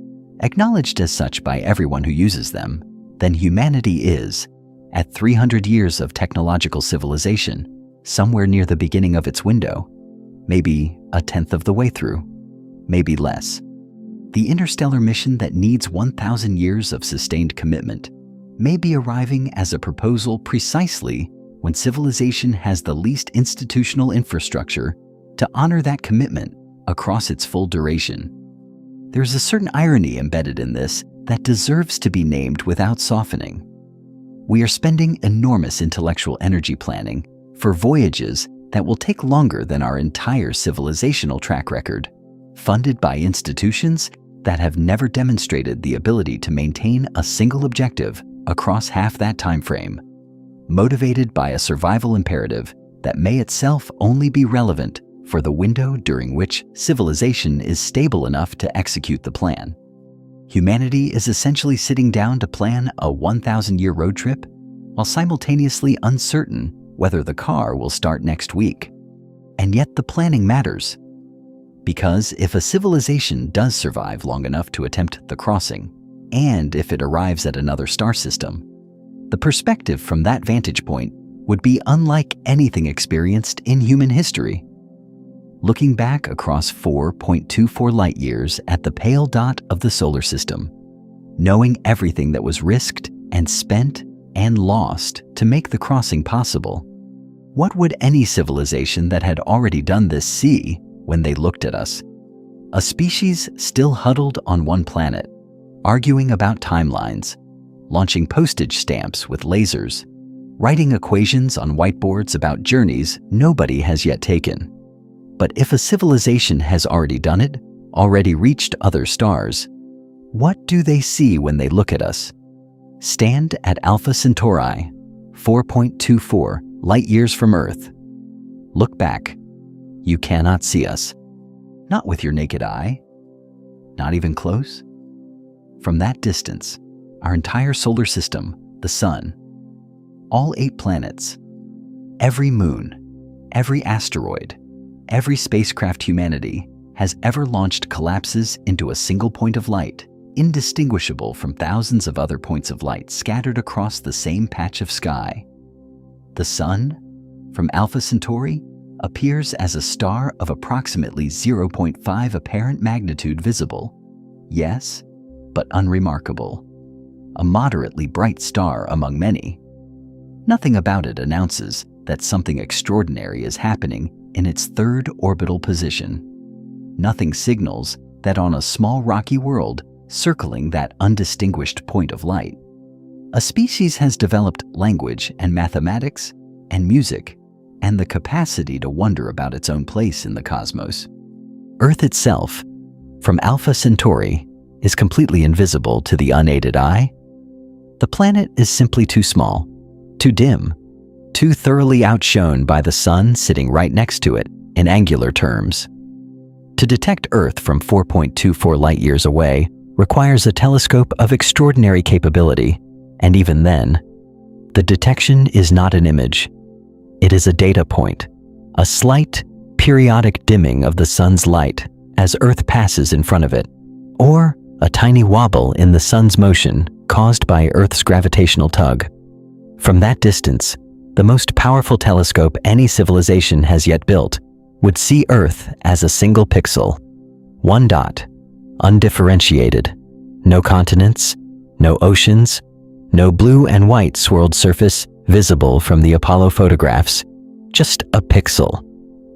acknowledged as such by everyone who uses them, then humanity is, At 300 years of technological civilization, somewhere near the beginning of its window, maybe a tenth of the way through, maybe less. The interstellar mission that needs 1,000 years of sustained commitment may be arriving as a proposal precisely when civilization has the least institutional infrastructure to honor that commitment across its full duration. There's a certain irony embedded in this that deserves to be named without softening. We are spending enormous intellectual energy planning for voyages that will take longer than our entire civilizational track record, funded by institutions that have never demonstrated the ability to maintain a single objective across half that time frame, motivated by a survival imperative that may itself only be relevant for the window during which civilization is stable enough to execute the plan. Humanity is essentially sitting down to plan a 1,000-year road trip while simultaneously uncertain whether the car will start next week. And yet the planning matters. Because if a civilization does survive long enough to attempt the crossing, and if it arrives at another star system, the perspective from that vantage point would be unlike anything experienced in human history. Looking back across 4.24 light years at the pale dot of the solar system, knowing everything that was risked and spent and lost to make the crossing possible, what would any civilization that had already done this see when they looked at us? A species still huddled on one planet, arguing about timelines, launching postage stamps with lasers, writing equations on whiteboards about journeys nobody has yet taken. But if a civilization has already done it, already reached other stars, what do they see when they look at us? Stand at Alpha Centauri, 4.24 light years from Earth. Look back. You cannot see us. Not with your naked eye. Not even close. From that distance, our entire solar system, the Sun, all 8 planets, every moon, every asteroid, every spacecraft humanity has ever launched collapses into a single point of light, indistinguishable from thousands of other points of light scattered across the same patch of sky. The Sun, from Alpha Centauri, appears as a star of approximately 0.5 apparent magnitude visible. Yes, but unremarkable. A moderately bright star among many. Nothing about it announces that something extraordinary is happening in its third orbital position. Nothing signals that on a small rocky world circling that undistinguished point of light, a species has developed language and mathematics and music and the capacity to wonder about its own place in the cosmos. Earth itself, from Alpha Centauri, is completely invisible to the unaided eye. The planet is simply too small, too dim, too thoroughly outshone by the Sun sitting right next to it in angular terms. To detect Earth from 4.24 light years away requires a telescope of extraordinary capability, and even then, the detection is not an image. It is a data point, a slight, periodic dimming of the Sun's light as Earth passes in front of it, or a tiny wobble in the Sun's motion caused by Earth's gravitational tug. From that distance, the most powerful telescope any civilization has yet built would see Earth as a single pixel, one dot, undifferentiated, no continents, no oceans, no blue and white swirled surface visible from the Apollo photographs, just a pixel,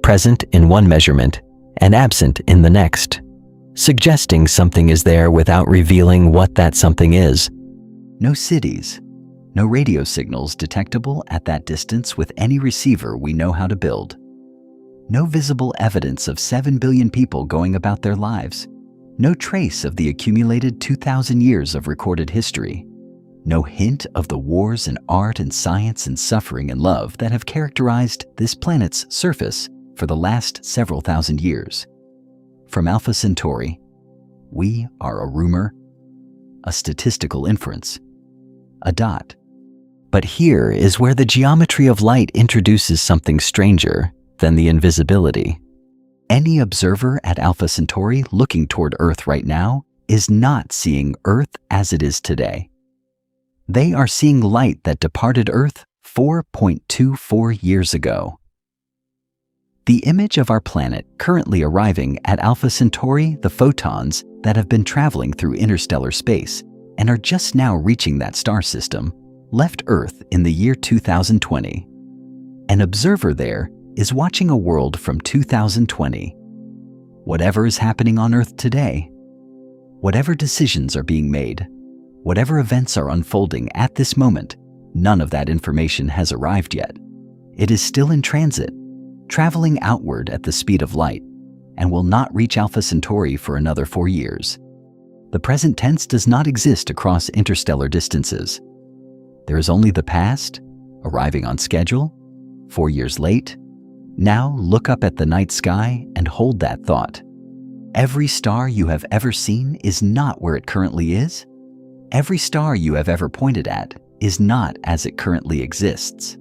present in one measurement and absent in the next, suggesting something is there without revealing what that something is. No cities, no radio signals detectable at that distance with any receiver we know how to build. No visible evidence of 7 billion people going about their lives. No trace of the accumulated 2,000 years of recorded history. No hint of the wars and art and science and suffering and love that have characterized this planet's surface for the last several thousand years. From Alpha Centauri, we are a rumor, a statistical inference, a dot. But here is where the geometry of light introduces something stranger than the invisibility. Any observer at Alpha Centauri looking toward Earth right now is not seeing Earth as it is today. They are seeing light that departed Earth 4.24 years ago. The image of our planet currently arriving at Alpha Centauri, the photons that have been traveling through interstellar space and are just now reaching that star system, left Earth in the year 2020. An observer there is watching a world from 2020. Whatever is happening on Earth today, whatever decisions are being made, whatever events are unfolding at this moment, none of that information has arrived yet. It is still in transit, traveling outward at the speed of light, and will not reach Alpha Centauri for another 4 years. The present tense does not exist across interstellar distances. There is only the past, arriving on schedule, 4 years late. Now look up at the night sky and hold that thought. Every star you have ever seen is not where it currently is. Every star you have ever pointed at is not as it currently exists.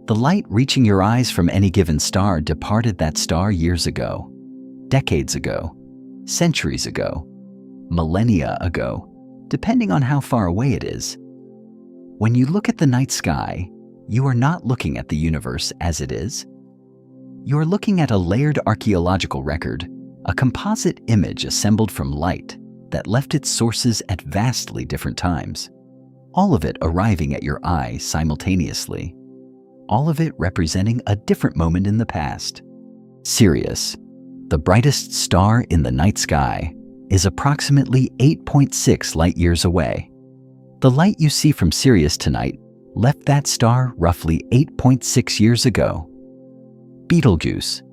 The light reaching your eyes from any given star departed that star years ago, decades ago, centuries ago, millennia ago, depending on how far away it is. When you look at the night sky, you are not looking at the universe as it is. You are looking at a layered archaeological record, a composite image assembled from light that left its sources at vastly different times, all of it arriving at your eye simultaneously, all of it representing a different moment in the past. Sirius, the brightest star in the night sky, is approximately 8.6 light-years away. The light you see from Sirius tonight left that star roughly 8.6 years ago. Betelgeuse,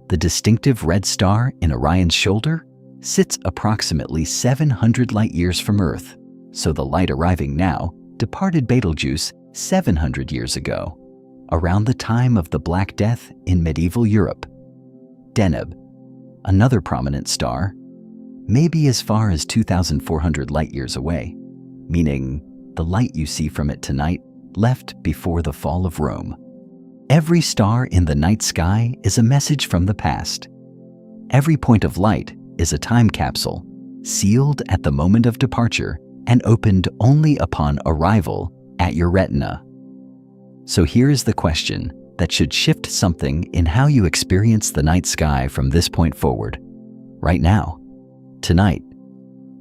the distinctive red star in Orion's shoulder, sits approximately 700 light-years from Earth, so the light arriving now departed Betelgeuse 700 years ago, around the time of the Black Death in medieval Europe. Deneb, another prominent star, may be as far as 2,400 light-years away, meaning the light you see from it tonight left before the fall of Rome. Every star in the night sky is a message from the past. Every point of light is a time capsule, sealed at the moment of departure and opened only upon arrival at your retina. So here is the question that should shift something in how you experience the night sky from this point forward. Right now, tonight,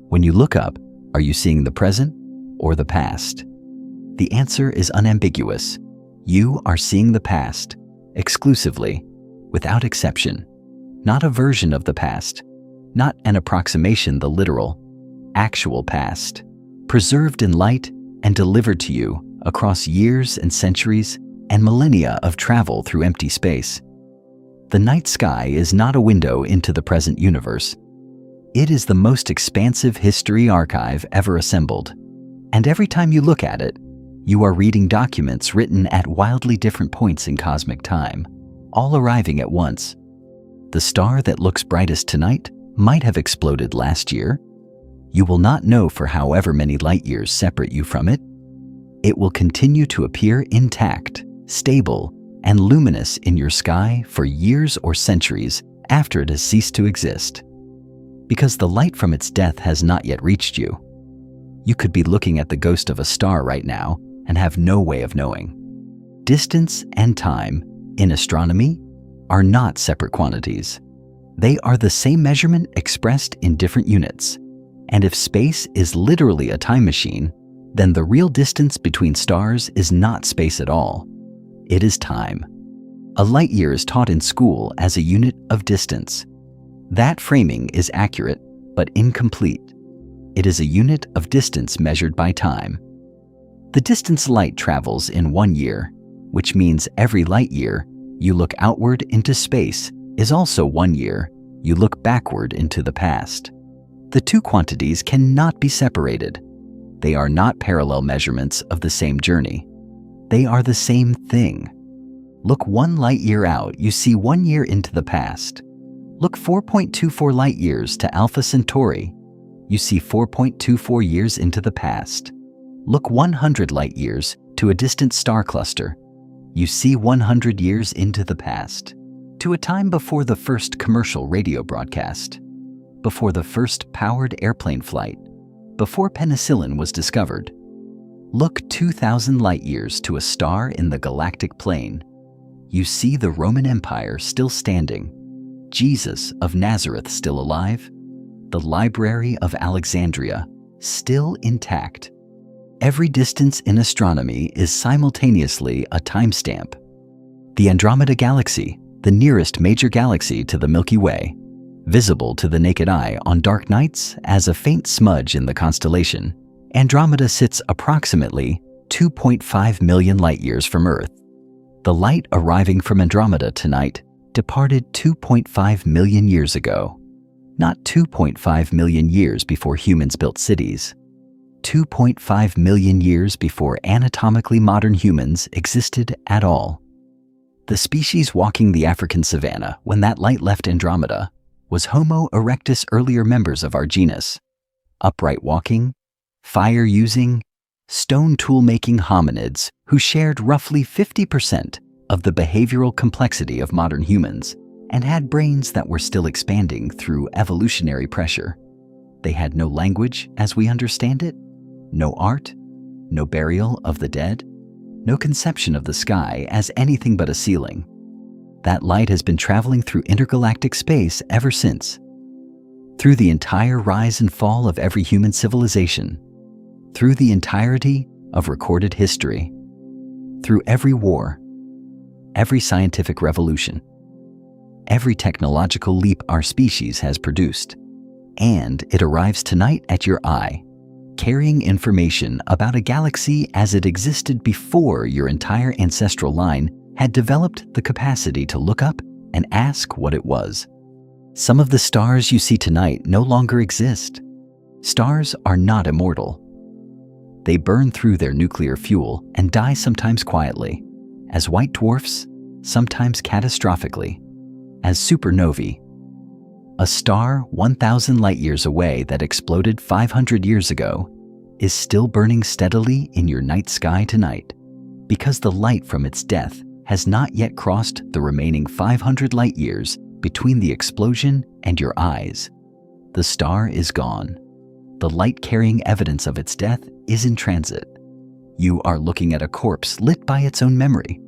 when you look up, are you seeing the present or the past? The answer is unambiguous. You are seeing the past, exclusively, without exception. Not a version of the past, not an approximation, the literal, actual past, preserved in light and delivered to you across years and centuries and millennia of travel through empty space. The night sky is not a window into the present universe. It is the most expansive history archive ever assembled, and every time you look at it, you are reading documents written at wildly different points in cosmic time, all arriving at once. The star that looks brightest tonight might have exploded last year. You will not know for however many light-years separate you from it. It will continue to appear intact, stable, and luminous in your sky for years or centuries after it has ceased to exist. Because the light from its death has not yet reached you. You could be looking at the ghost of a star right now and have no way of knowing. Distance and time, in astronomy, are not separate quantities. They are the same measurement expressed in different units. And if space is literally a time machine, then the real distance between stars is not space at all. It is time. A light year is taught in school as a unit of distance. That framing is accurate, but incomplete. It is a unit of distance measured by time. The distance light travels in 1 year, which means every light year you look outward into space is also 1 year you look backward into the past. The two quantities cannot be separated. They are not parallel measurements of the same journey. They are the same thing. Look 1 light year out, you see 1 year into the past. Look 4.24 light years to Alpha Centauri, you see 4.24 years into the past. Look 100 light years to a distant star cluster, you see 100 years into the past. To a time before the first commercial radio broadcast, before the first powered airplane flight, before penicillin was discovered. Look 2,000 light-years to a star in the galactic plane. You see the Roman Empire still standing, Jesus of Nazareth still alive, the Library of Alexandria still intact. Every distance in astronomy is simultaneously a timestamp. The Andromeda Galaxy, the nearest major galaxy to the Milky Way, visible to the naked eye on dark nights as a faint smudge in the constellation, Andromeda sits approximately 2.5 million light-years from Earth. The light arriving from Andromeda tonight departed 2.5 million years ago. Not 2.5 million years before humans built cities. 2.5 million years before anatomically modern humans existed at all. The species walking the African savanna when that light left Andromeda was Homo erectus, earlier members of our genus. Upright walking, fire-using, stone tool-making hominids who shared roughly 50% of the behavioral complexity of modern humans and had brains that were still expanding through evolutionary pressure. They had no language as we understand it, no art, no burial of the dead, no conception of the sky as anything but a ceiling. That light has been traveling through intergalactic space ever since. Through the entire rise and fall of every human civilization, through the entirety of recorded history, through every war, every scientific revolution, every technological leap our species has produced, and it arrives tonight at your eye, carrying information about a galaxy as it existed before your entire ancestral line had developed the capacity to look up and ask what it was. Some of the stars you see tonight no longer exist. Stars are not immortal. They burn through their nuclear fuel and die sometimes quietly, as white dwarfs, sometimes catastrophically, as supernovae. A star 1,000 light-years away that exploded 500 years ago is still burning steadily in your night sky tonight because the light from its death has not yet crossed the remaining 500 light-years between the explosion and your eyes. The star is gone. The light carrying evidence of its death is in transit. You are looking at a corpse lit by its own memory.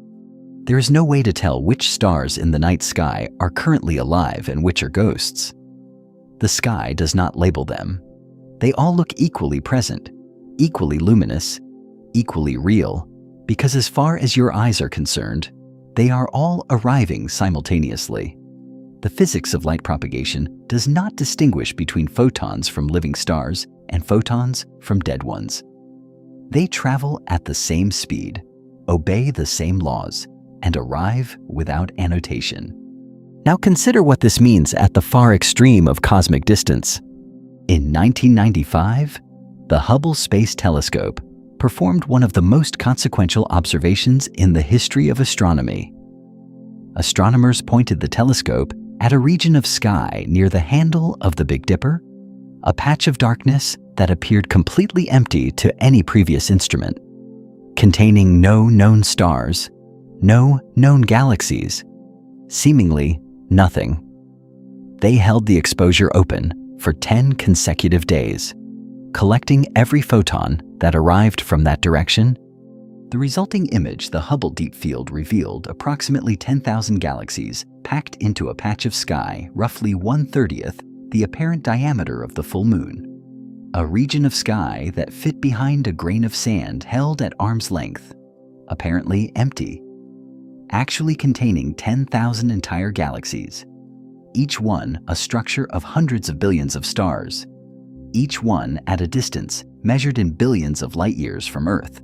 There is no way to tell which stars in the night sky are currently alive and which are ghosts. The sky does not label them. They all look equally present, equally luminous, equally real, because as far as your eyes are concerned, they are all arriving simultaneously. The physics of light propagation does not distinguish between photons from living stars and photons from dead ones. They travel at the same speed, obey the same laws, and arrive without annotation. Now consider what this means at the far extreme of cosmic distance. In 1995, the Hubble Space Telescope performed one of the most consequential observations in the history of astronomy. Astronomers pointed the telescope at a region of sky near the handle of the Big Dipper, a patch of darkness that appeared completely empty to any previous instrument, containing no known stars, no known galaxies, seemingly nothing. They held the exposure open for 10 consecutive days, collecting every photon that arrived from that direction. The resulting image, the Hubble Deep Field, revealed approximately 10,000 galaxies packed into a patch of sky roughly 1/30th the apparent diameter of the full moon. A region of sky that fit behind a grain of sand held at arm's length, apparently empty, actually containing 10,000 entire galaxies, each one a structure of hundreds of billions of stars, each one at a distance measured in billions of light-years from Earth.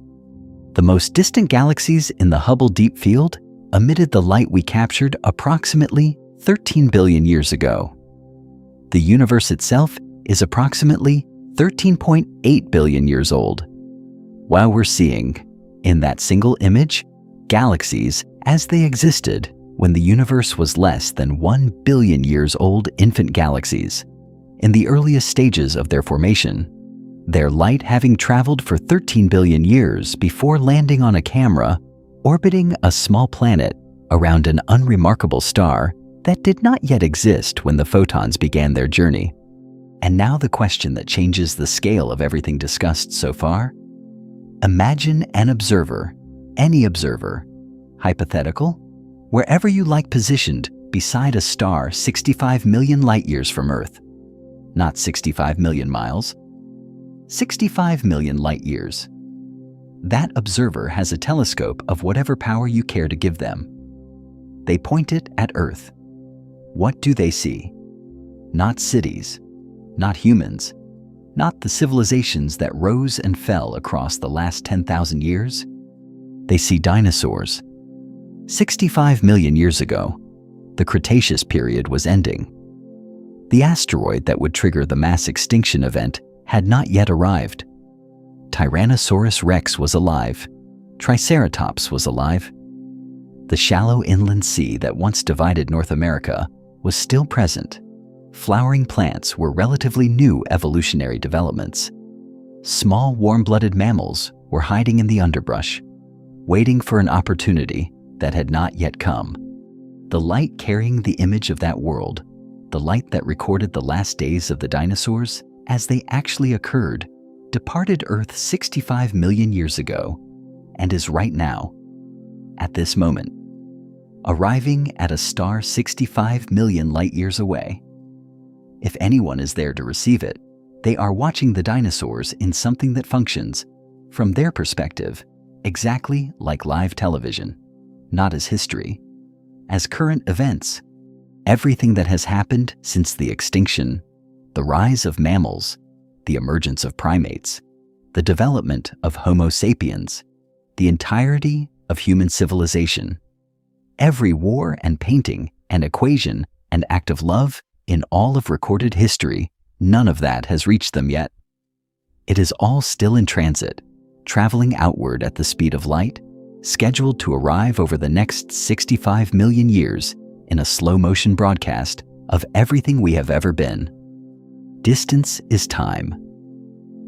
The most distant galaxies in the Hubble Deep Field emitted the light we captured approximately 13 billion years ago. The universe itself is approximately 13.8 billion years old. While we're seeing, in that single image, galaxies as they existed when the universe was less than 1 billion years old infant galaxies, in the earliest stages of their formation, their light having traveled for 13 billion years before landing on a camera orbiting a small planet around an unremarkable star that did not yet exist when the photons began their journey. And now the question that changes the scale of everything discussed so far: Imagine an observer, any observer, hypothetical, wherever you like, positioned beside a star 65 million light-years from Earth. Not 65 million miles, 65 million light-years. That observer has a telescope of whatever power you care to give them. They point it at Earth. What do they see? Not cities, not humans, not the civilizations that rose and fell across the last 10,000 years. They see dinosaurs. 65 million years ago, the Cretaceous period was ending. The asteroid that would trigger the mass extinction event had not yet arrived. Tyrannosaurus rex was alive. Triceratops was alive. The shallow inland sea that once divided North America was still present. Flowering plants were relatively new evolutionary developments. Small warm-blooded mammals were hiding in the underbrush, waiting for an opportunity that had not yet come. The light carrying the image of that world, the light that recorded the last days of the dinosaurs as they actually occurred, departed Earth 65 million years ago and is right now, at this moment, arriving at a star 65 million light-years away. If anyone is there to receive it, they are watching the dinosaurs in something that functions, from their perspective, exactly like live television, not as history, as current events. Everything that has happened since the extinction, the rise of mammals, the emergence of primates, the development of Homo sapiens, the entirety of human civilization, every war and painting and equation and act of love in all of recorded history, none of that has reached them yet. It is all still in transit, traveling outward at the speed of light, scheduled to arrive over the next 65 million years in a slow-motion broadcast of everything we have ever been. Distance is time.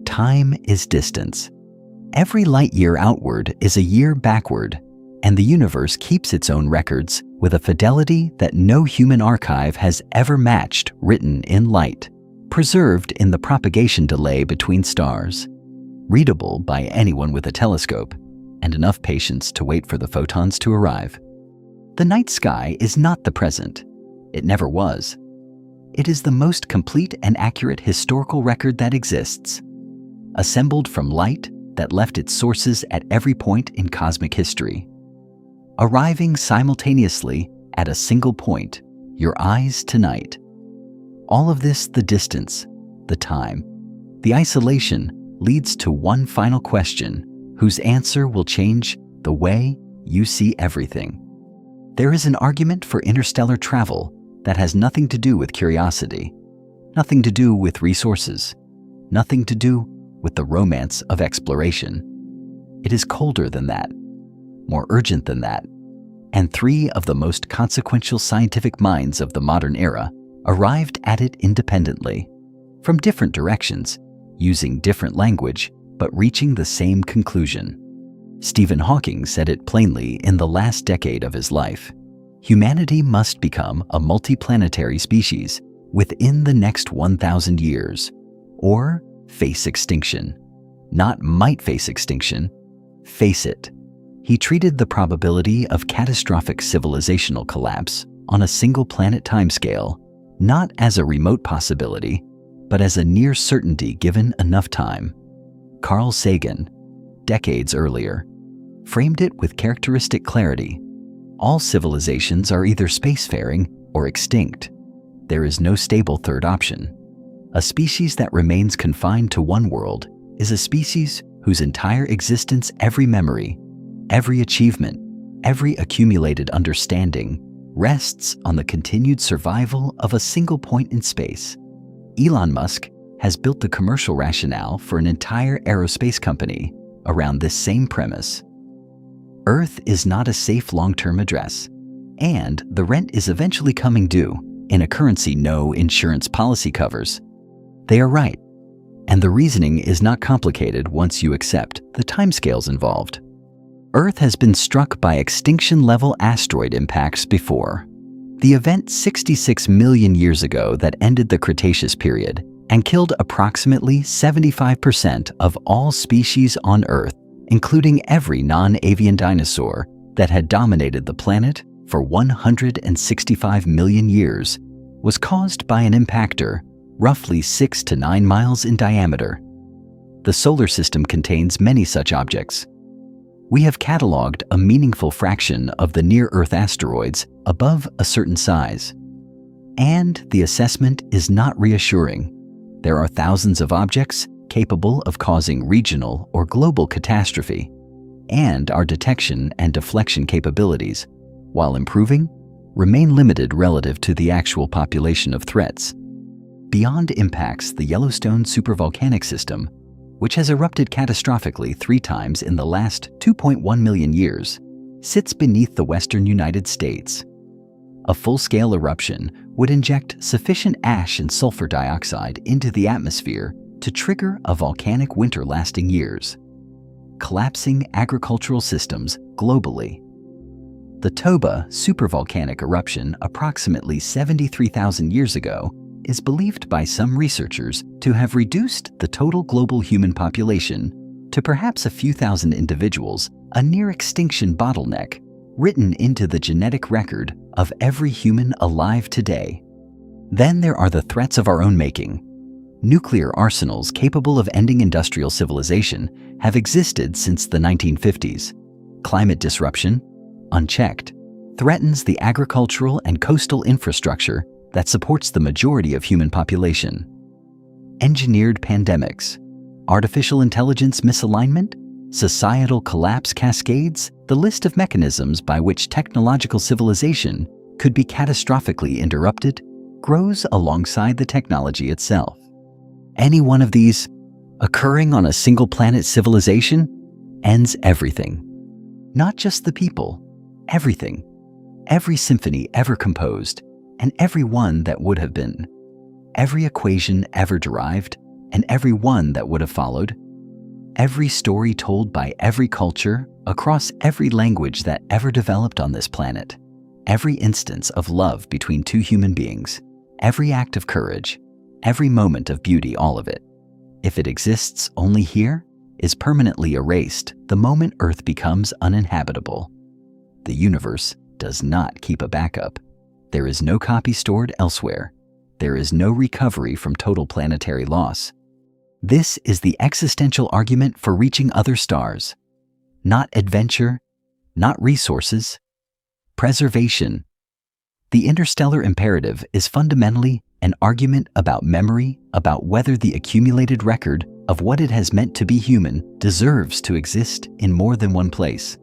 Time is distance. Every light-year outward is a year backward, and the universe keeps its own records with a fidelity that no human archive has ever matched, written in light, preserved in the propagation delay between stars, readable by anyone with a telescope, and enough patience to wait for the photons to arrive. The night sky is not the present. It never was. It is the most complete and accurate historical record that exists, assembled from light that left its sources at every point in cosmic history, arriving simultaneously at a single point, your eyes tonight. All of this, the distance, the time, the isolation, leads to one final question, whose answer will change the way you see everything. There is an argument for interstellar travel that has nothing to do with curiosity, nothing to do with resources, nothing to do with the romance of exploration. It is colder than that, more urgent than that, and three of the most consequential scientific minds of the modern era arrived at it independently, from different directions, using different language, but reaching the same conclusion. Stephen Hawking said it plainly in the last decade of his life. Humanity must become a multiplanetary species within the next 1,000 years, or face extinction. Not might face extinction, face it. He treated the probability of catastrophic civilizational collapse on a single planet timescale not as a remote possibility, but as a near certainty given enough time. Carl Sagan, decades earlier, framed it with characteristic clarity. All civilizations are either spacefaring or extinct. There is no stable third option. A species that remains confined to one world is a species whose entire existence, every memory, every achievement, every accumulated understanding rests on the continued survival of a single point in space. Elon Musk has built the commercial rationale for an entire aerospace company around this same premise. Earth is not a safe long-term address, and the rent is eventually coming due in a currency no insurance policy covers. They are right, and the reasoning is not complicated once you accept the timescales involved. Earth has been struck by extinction-level asteroid impacts before. The event 66 million years ago that ended the Cretaceous period and killed approximately 75% of all species on Earth including every non-avian dinosaur that had dominated the planet for 165 million years, was caused by an impactor roughly 6 to 9 miles in diameter. The solar system contains many such objects. We have cataloged a meaningful fraction of the near-Earth asteroids above a certain size. And the assessment is not reassuring. There are thousands of objects capable of causing regional or global catastrophe, and our detection and deflection capabilities, while improving, remain limited relative to the actual population of threats. Beyond impacts, the Yellowstone supervolcanic system, which has erupted catastrophically 3 times in the last 2.1 million years, sits beneath the western United States. A full-scale eruption would inject sufficient ash and sulfur dioxide into the atmosphere to trigger a volcanic winter lasting years, collapsing agricultural systems globally. The Toba supervolcanic eruption approximately 73,000 years ago is believed by some researchers to have reduced the total global human population to perhaps a few thousand individuals, a near-extinction bottleneck written into the genetic record of every human alive today. Then there are the threats of our own making. Nuclear arsenals capable of ending industrial civilization have existed since the 1950s. Climate disruption, unchecked, threatens the agricultural and coastal infrastructure that supports the majority of human population. Engineered pandemics, artificial intelligence misalignment, societal collapse cascades, the list of mechanisms by which technological civilization could be catastrophically interrupted grows alongside the technology itself. Any one of these, occurring on a single planet civilization, ends everything. Not just the people, everything. Every symphony ever composed, and every one that would have been. Every equation ever derived, and every one that would have followed. Every story told by every culture across every language that ever developed on this planet. Every instance of love between 2 human beings. Every act of courage. Every moment of beauty, all of it. If it exists only here, is permanently erased the moment Earth becomes uninhabitable. The universe does not keep a backup. There is no copy stored elsewhere. There is no recovery from total planetary loss. This is the existential argument for reaching other stars. Not adventure, not resources, preservation. The interstellar imperative is fundamentally an argument about memory, about whether the accumulated record of what it has meant to be human deserves to exist in more than one place.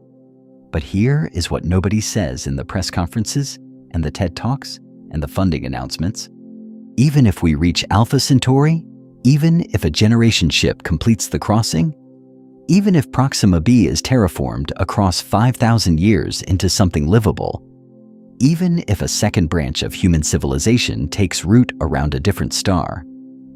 But here is what nobody says in the press conferences and the TED Talks and the funding announcements. Even if we reach Alpha Centauri, even if a generation ship completes the crossing, even if Proxima b is terraformed across 5,000 years into something livable, even if a second branch of human civilization takes root around a different star,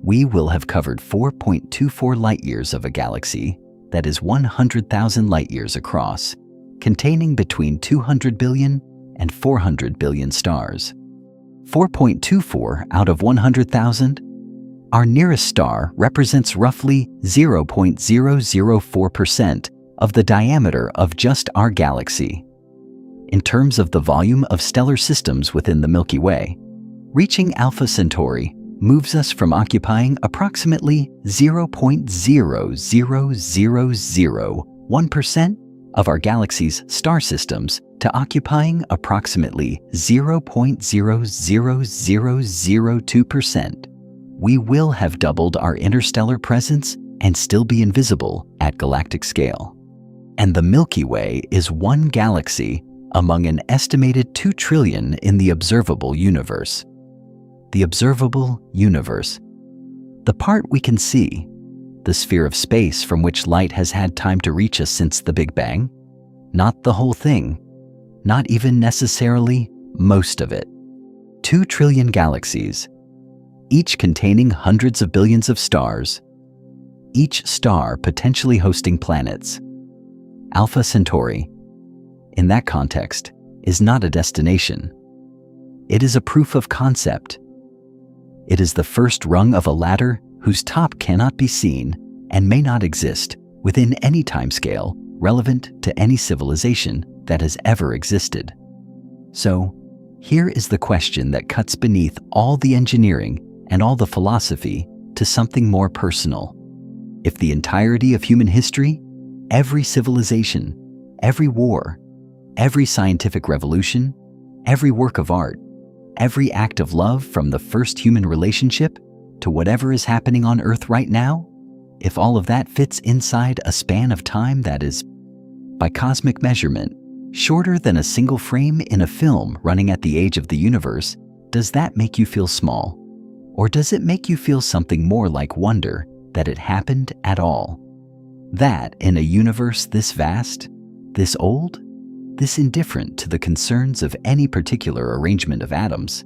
we will have covered 4.24 light-years of a galaxy that is 100,000 light-years across, containing between 200 billion and 400 billion stars. 4.24 out of 100,000? Our nearest star represents roughly 0.004% of the diameter of just our galaxy. In terms of the volume of stellar systems within the Milky Way, reaching Alpha Centauri moves us from occupying approximately 0.00001% of our galaxy's star systems to occupying approximately 0.00002%. We will have doubled our interstellar presence and still be invisible at galactic scale. And the Milky Way is one galaxy among an estimated 2 trillion in the observable universe. The observable universe. The part we can see, the sphere of space from which light has had time to reach us since the Big Bang. Not the whole thing, not even necessarily most of it. 2 trillion galaxies, each containing hundreds of billions of stars, each star potentially hosting planets. Alpha Centauri, in that context, is not a destination. It is a proof of concept. It is the first rung of a ladder whose top cannot be seen and may not exist within any timescale relevant to any civilization that has ever existed. So, here is the question that cuts beneath all the engineering and all the philosophy to something more personal. If the entirety of human history, every civilization, every war, every scientific revolution, every work of art, every act of love from the first human relationship to whatever is happening on Earth right now, if all of that fits inside a span of time that is, by cosmic measurement, shorter than a single frame in a film running at the age of the universe, does that make you feel small? Or does it make you feel something more like wonder that it happened at all? That in a universe this vast, this old, this indifferent to the concerns of any particular arrangement of atoms,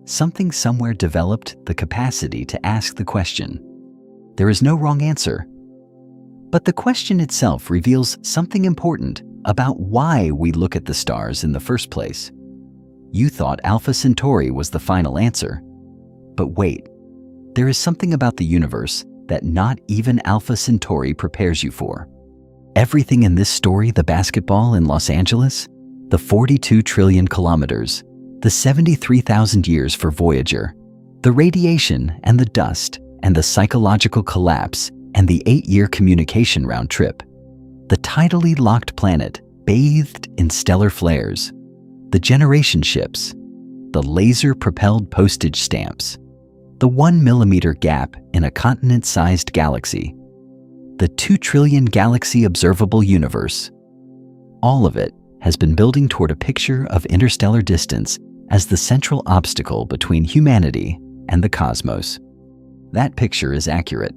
something somewhere developed the capacity to ask the question. There is no wrong answer. But the question itself reveals something important about why we look at the stars in the first place. You thought Alpha Centauri was the final answer. But wait, there is something about the universe that not even Alpha Centauri prepares you for. Everything in this story, the basketball in Los Angeles, the 42 trillion kilometers, the 73,000 years for Voyager, the radiation and the dust and the psychological collapse and the 8-year communication round trip, the tidally locked planet bathed in stellar flares, the generation ships, the laser-propelled postage stamps, the 1 millimeter gap in a continent-sized galaxy, the 2 trillion galaxy observable universe. All of it has been building toward a picture of interstellar distance as the central obstacle between humanity and the cosmos. That picture is accurate,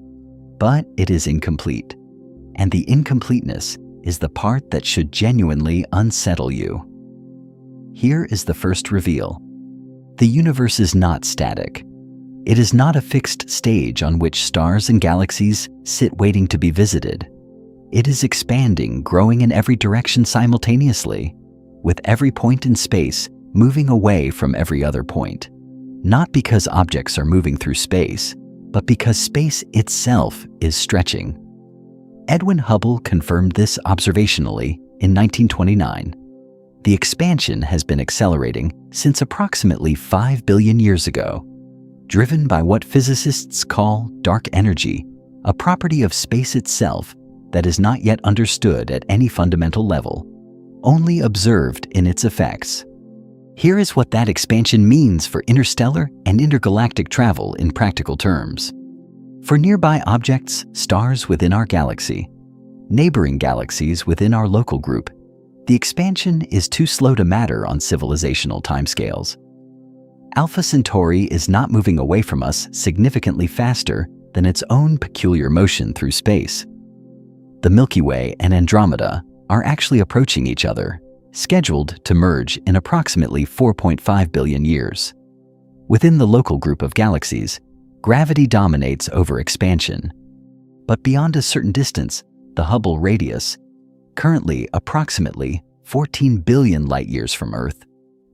but it is incomplete. And the incompleteness is the part that should genuinely unsettle you. Here is the first reveal. The universe is not static. It is not a fixed stage on which stars and galaxies sit waiting to be visited. It is expanding, growing in every direction simultaneously, with every point in space moving away from every other point. Not because objects are moving through space, but because space itself is stretching. Edwin Hubble confirmed this observationally in 1929. The expansion has been accelerating since approximately 5 billion years ago, driven by what physicists call dark energy, a property of space itself that is not yet understood at any fundamental level, only observed in its effects. Here is what that expansion means for interstellar and intergalactic travel in practical terms. For nearby objects, stars within our galaxy, neighboring galaxies within our local group, the expansion is too slow to matter on civilizational timescales. Alpha Centauri is not moving away from us significantly faster than its own peculiar motion through space. The Milky Way and Andromeda are actually approaching each other, scheduled to merge in approximately 4.5 billion years. Within the local group of galaxies, gravity dominates over expansion. But beyond a certain distance, the Hubble radius, currently approximately 14 billion light-years from Earth,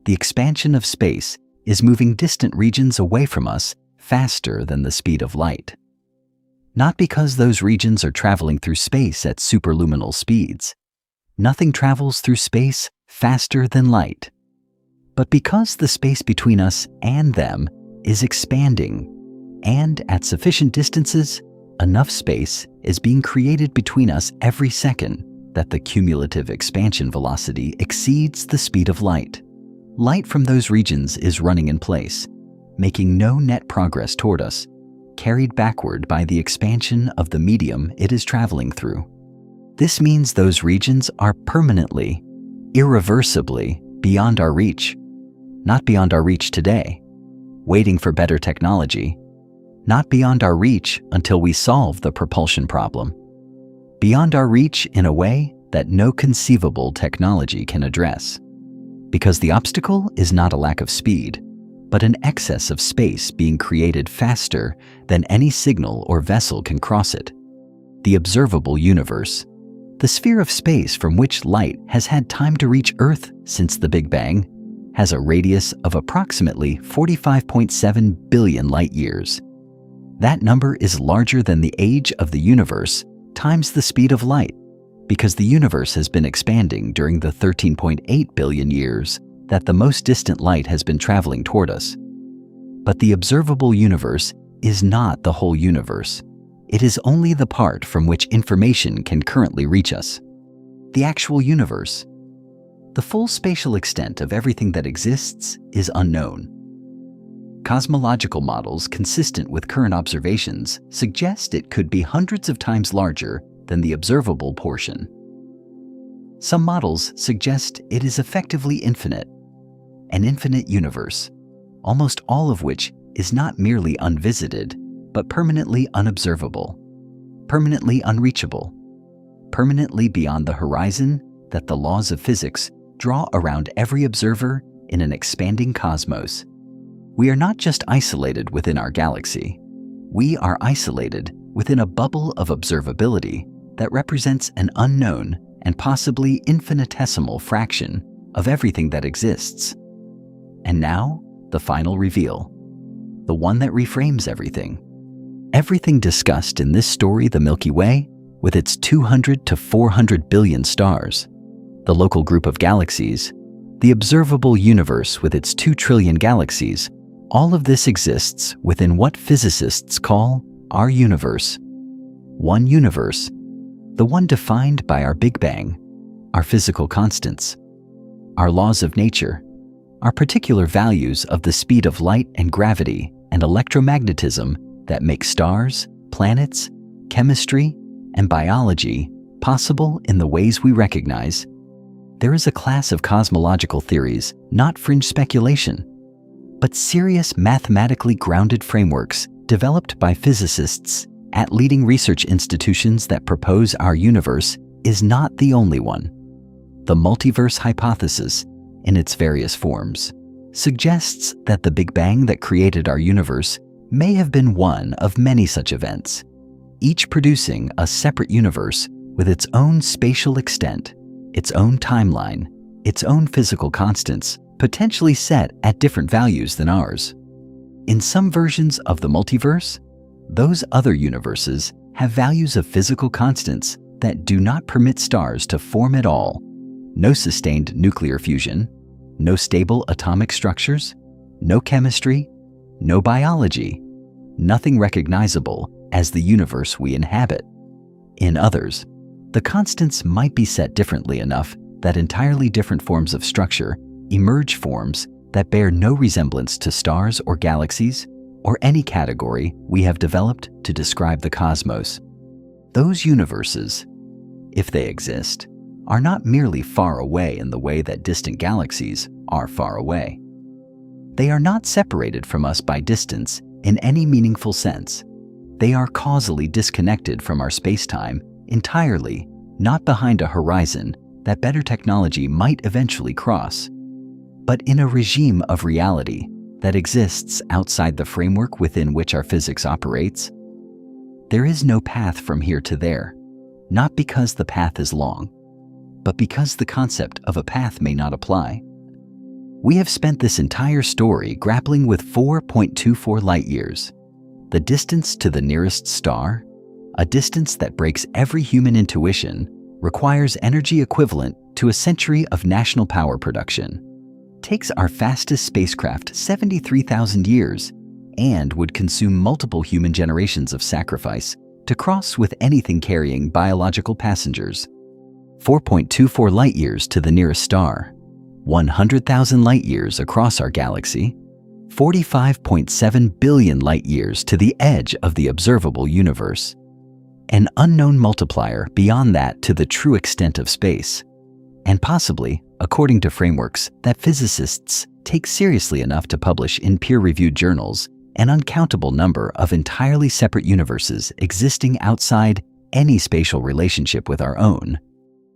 the expansion of space is moving distant regions away from us faster than the speed of light. Not because those regions are traveling through space at superluminal speeds. Nothing travels through space faster than light. But because the space between us and them is expanding, and at sufficient distances, enough space is being created between us every second that the cumulative expansion velocity exceeds the speed of light. Light from those regions is running in place, making no net progress toward us, carried backward by the expansion of the medium it is traveling through. This means those regions are permanently, irreversibly beyond our reach, not beyond our reach today, waiting for better technology, not beyond our reach until we solve the propulsion problem, beyond our reach in a way that no conceivable technology can address. Because the obstacle is not a lack of speed, but an excess of space being created faster than any signal or vessel can cross it. The observable universe, the sphere of space from which light has had time to reach Earth since the Big Bang, has a radius of approximately 45.7 billion light-years. That number is larger than the age of the universe times the speed of light, because the universe has been expanding during the 13.8 billion years that the most distant light has been traveling toward us. But the observable universe is not the whole universe. It is only the part from which information can currently reach us. The actual universe. The full spatial extent of everything that exists is unknown. Cosmological models consistent with current observations suggest it could be hundreds of times larger than the observable portion. Some models suggest it is effectively infinite, an infinite universe, almost all of which is not merely unvisited, but permanently unobservable, permanently unreachable, permanently beyond the horizon that the laws of physics draw around every observer in an expanding cosmos. We are not just isolated within our galaxy. We are isolated within a bubble of observability that represents an unknown and possibly infinitesimal fraction of everything that exists. And now, the final reveal, the one that reframes everything. Everything discussed in this story, the Milky Way, with its 200 to 400 billion stars, the local group of galaxies, the observable universe with its 2 trillion galaxies, all of this exists within what physicists call our universe. One universe, the one defined by our Big Bang, our physical constants, our laws of nature, our particular values of the speed of light and gravity and electromagnetism that make stars, planets, chemistry, and biology possible in the ways we recognize. There is a class of cosmological theories, not fringe speculation, but serious mathematically grounded frameworks developed by physicists at leading research institutions that propose our universe is not the only one. The multiverse hypothesis, in its various forms, suggests that the Big Bang that created our universe may have been one of many such events, each producing a separate universe with its own spatial extent, its own timeline, its own physical constants, potentially set at different values than ours. In some versions of the multiverse, those other universes have values of physical constants that do not permit stars to form at all. No sustained nuclear fusion, no stable atomic structures, no chemistry, no biology, nothing recognizable as the universe we inhabit. In others, the constants might be set differently enough that entirely different forms of structure emerge, forms that bear no resemblance to stars or galaxies or any category we have developed to describe the cosmos. Those universes, if they exist, are not merely far away in the way that distant galaxies are far away. They are not separated from us by distance in any meaningful sense. They are causally disconnected from our space-time entirely, not behind a horizon that better technology might eventually cross, but in a regime of reality that exists outside the framework within which our physics operates. There is no path from here to there, not because the path is long, but because the concept of a path may not apply. We have spent this entire story grappling with 4.24 light-years, the distance to the nearest star, a distance that breaks every human intuition, requires energy equivalent to a century of national power production, takes our fastest spacecraft 73,000 years, and would consume multiple human generations of sacrifice to cross with anything carrying biological passengers. 4.24 light-years to the nearest star, 100,000 light-years across our galaxy, 45.7 billion light-years to the edge of the observable universe. An unknown multiplier beyond that to the true extent of space, and possibly, according to frameworks that physicists take seriously enough to publish in peer-reviewed journals, an uncountable number of entirely separate universes existing outside any spatial relationship with our own.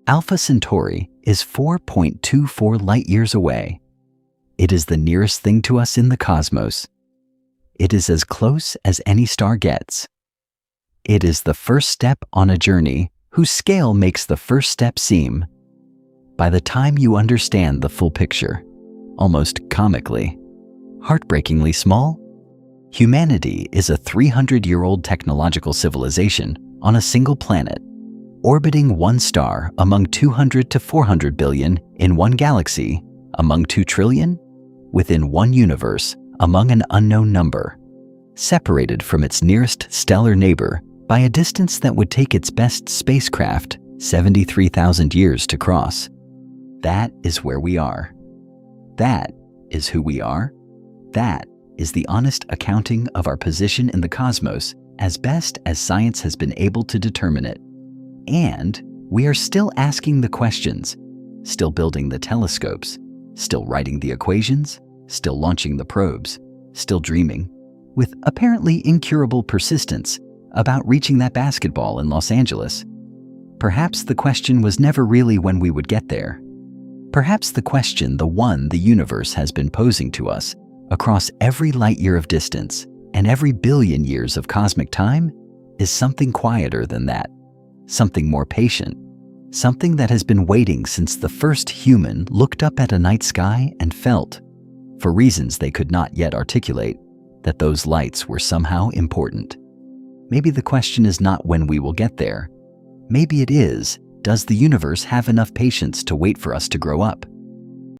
Alpha Centauri is 4.24 light-years away. It is the nearest thing to us in the cosmos. It is as close as any star gets. It is the first step on a journey whose scale makes the first step seem, by the time you understand the full picture, almost comically, heartbreakingly small. Humanity is a 300-year-old technological civilization on a single planet, orbiting one star among 200 to 400 billion in one galaxy, among 2 trillion, within one universe among an unknown number, separated from its nearest stellar neighbor by a distance that would take its best spacecraft 73,000 years to cross. That is where we are. That is who we are. That is the honest accounting of our position in the cosmos as best as science has been able to determine it. And we are still asking the questions, still building the telescopes, still writing the equations, still launching the probes, still dreaming, with apparently incurable persistence, about reaching that basketball in Los Angeles. Perhaps the question was never really when we would get there. Perhaps the question, the one the universe has been posing to us across every light year of distance and every billion years of cosmic time, is something quieter than that, something more patient, something that has been waiting since the first human looked up at a night sky and felt, for reasons they could not yet articulate, that those lights were somehow important. Maybe the question is not when we will get there. Maybe it is, does the universe have enough patience to wait for us to grow up?